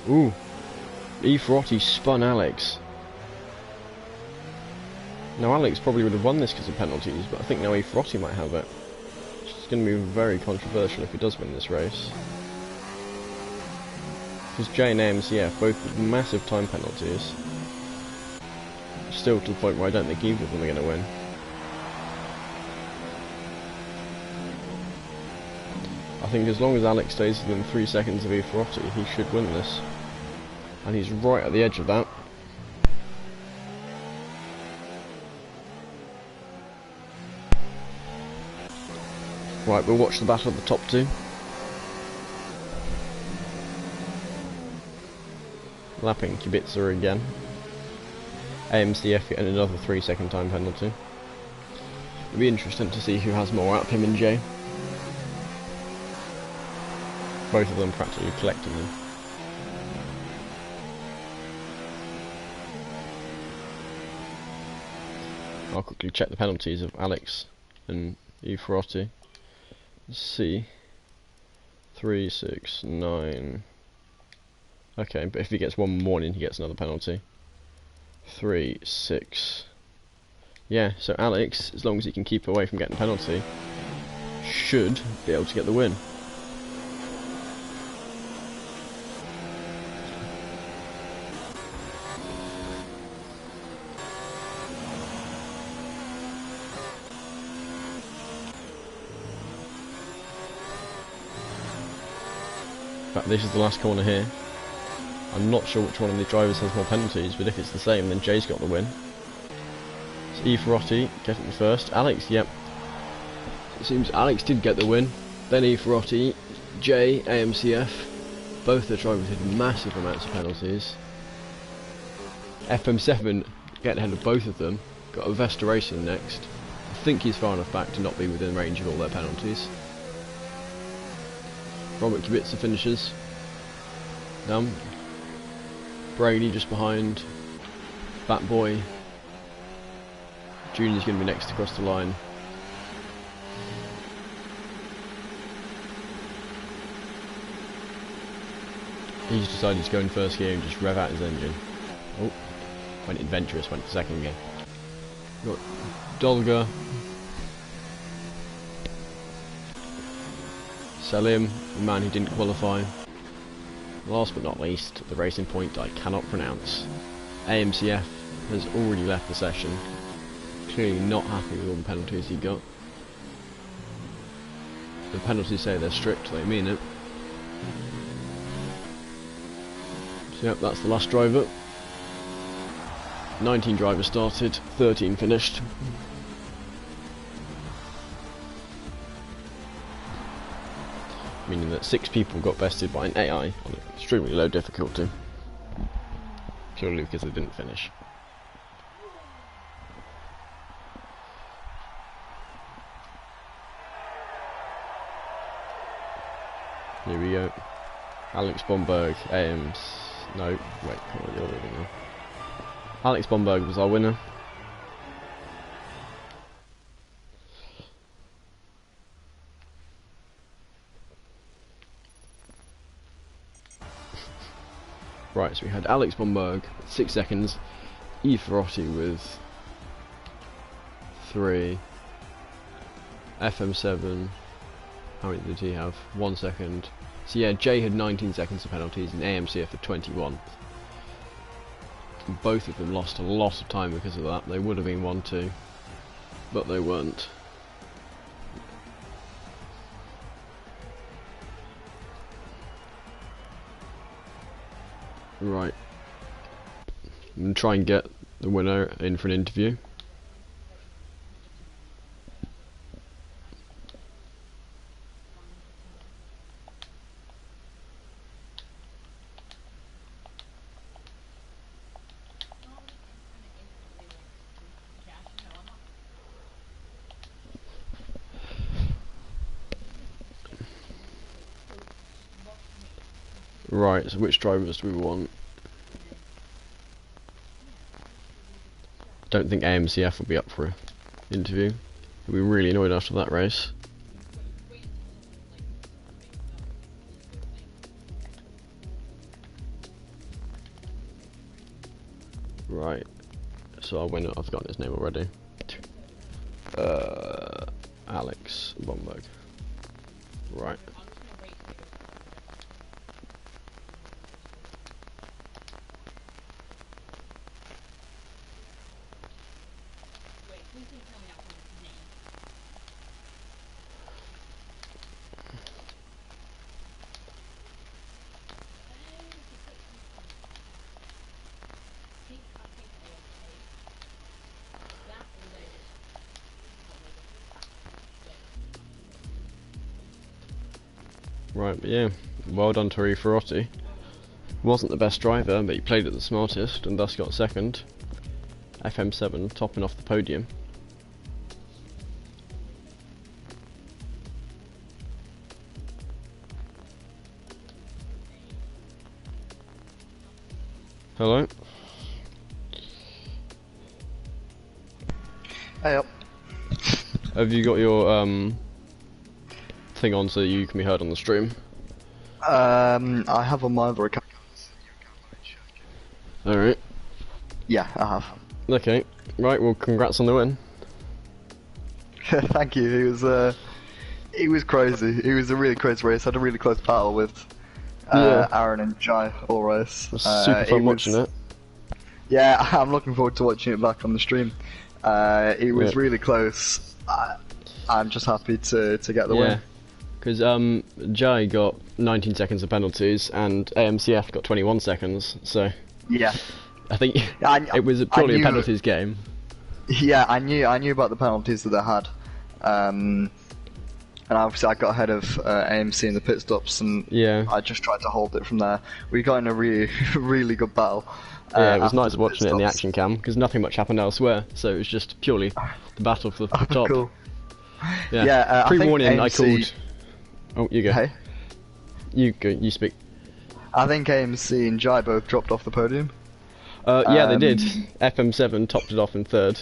Ooh. E. Ferrotti spun Alex. Now Alex probably would have won this because of penalties, but I think now E. Ferrotti might have it. It's going to be very controversial if he does win this race. Because J and AMCF both with massive time penalties. Still to the point where I don't think either of them are going to win. I think as long as Alex stays within 3 seconds of E. Ferrotti, he should win this. And he's right at the edge of that. Right, we'll watch the battle of the top two. Lapping Kubica again. AMCF getting another 3-second time penalty. It'll be interesting to see who has more out of him and Jay. Both of them practically collecting them. I'll quickly check the penalties of Alex and E. Ferrotti. Let's see. 3, 6, 9. Okay, but if he gets one more in, he gets another penalty. 3, 6. Yeah, so Alex, as long as he can keep away from getting a penalty, should be able to get the win. fact, this is the last corner here. I'm not sure which one of the drivers has more penalties, but if it's the same, then Jay's got the win. So E. Ferrotti getting the first. Alex, yep. It seems Alex did get the win. Then E. Ferrotti, Jay, AMCF. Both the drivers had massive amounts of penalties. FM7 getting ahead of both of them. Got Avesta Racing next. I think he's far enough back to not be within range of all their penalties. Robert Kubica finishes. Brady just behind. Batboy. Junior's going to be next to cross the line. He's decided to go in first gear and just rev out his engine. Oh, went adventurous, went for second gear. Got Dolga. Salim, the man who didn't qualify. Last but not least, the racing point I cannot pronounce. AMCF has already left the session. Clearly not happy with all the penalties he got. The penalties say they're strict, they mean it. So yep, that's the last driver. 19 drivers started, 13 finished. Meaning that 6 people got bested by an AI on extremely low difficulty. Purely because they didn't finish. Here we go. Alex Bomberg, AMs. No, wait, come on, you're leaving now. Alex Bomberg was our winner. Right, so we had Alex Bomberg with 6 seconds, E. Ferrotti with 3, FM7, how many did he have? 1 second. So yeah, Jay had 19 seconds of penalties and AMCF had 21. And both of them lost a lot of time because of that. They would have been 1-2, but they weren't. Right, I'm going to try and get the winner in for an interview. Right, so which drivers do we want? Don't think AMCF will be up for an interview. He'll be really annoyed after that race. Right, so our winner, I've forgotten his name already. Alex Bomberg. Right. Right, but yeah, well done to E. Ferrotti. Wasn't the best driver, but he played it the smartest and thus got second. FM7 topping off the podium. Hello? Hey up. Have you got your thing on so you can be heard on the stream? I have on my other account. Alright. Yeah, I have. Okay. Right, well congrats on the win. Thank you. It was crazy. It was a really crazy race. I had a really close battle with Aaron and Jai all race. It was super fun watching it. Yeah, I'm looking forward to watching it back on the stream. It was really close. I'm just happy to get the win. because Jai got 19 seconds of penalties and AMCF got 21 seconds. So yeah, I think it was I purely a knew- penalties game. Yeah, I knew about the penalties that they had, and obviously I got ahead of AMC in the pit stops, and Yeah. I just tried to hold it from there. We got in a really really good battle. Yeah, it was after nice the watching pit it in the stops. action cam because nothing much happened elsewhere, so it was just purely the battle for the top. Cool. Yeah. Yeah, I think Pre-warning, I AMC called. Oh, you go. Hey, You go. You speak. I think AMC and Jai both dropped off the podium. Yeah, they did. Um, FM7 topped it off in third.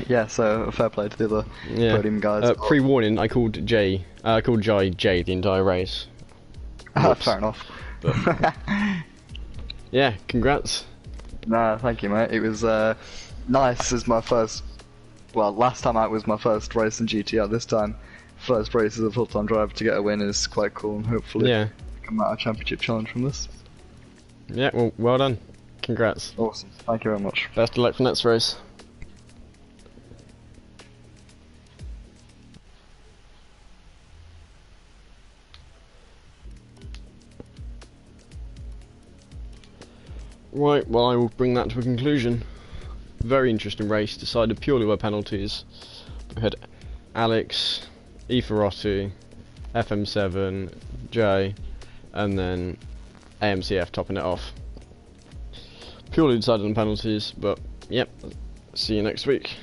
Yeah, so fair play to the other Yeah. podium guys. Pre-warning, I called Jay. I called Jai Jay the entire race. Whoops. Fair enough. But yeah, congrats. Nah, thank you, mate. It was nice as my first. Well, last time out was my first race in GTR. This time, first race as a full-time driver to get a win is quite cool, and hopefully Yeah. come out a championship challenge from this. Yeah. Well done. Congrats. Awesome. Thank you very much. Best of luck for next race. Right, well I will bring that to a conclusion. Very interesting race, decided purely by penalties. We had Alex, Eferotti, FM7, Jay, and then AMCF topping it off. Purely decided on penalties, but yep, see you next week.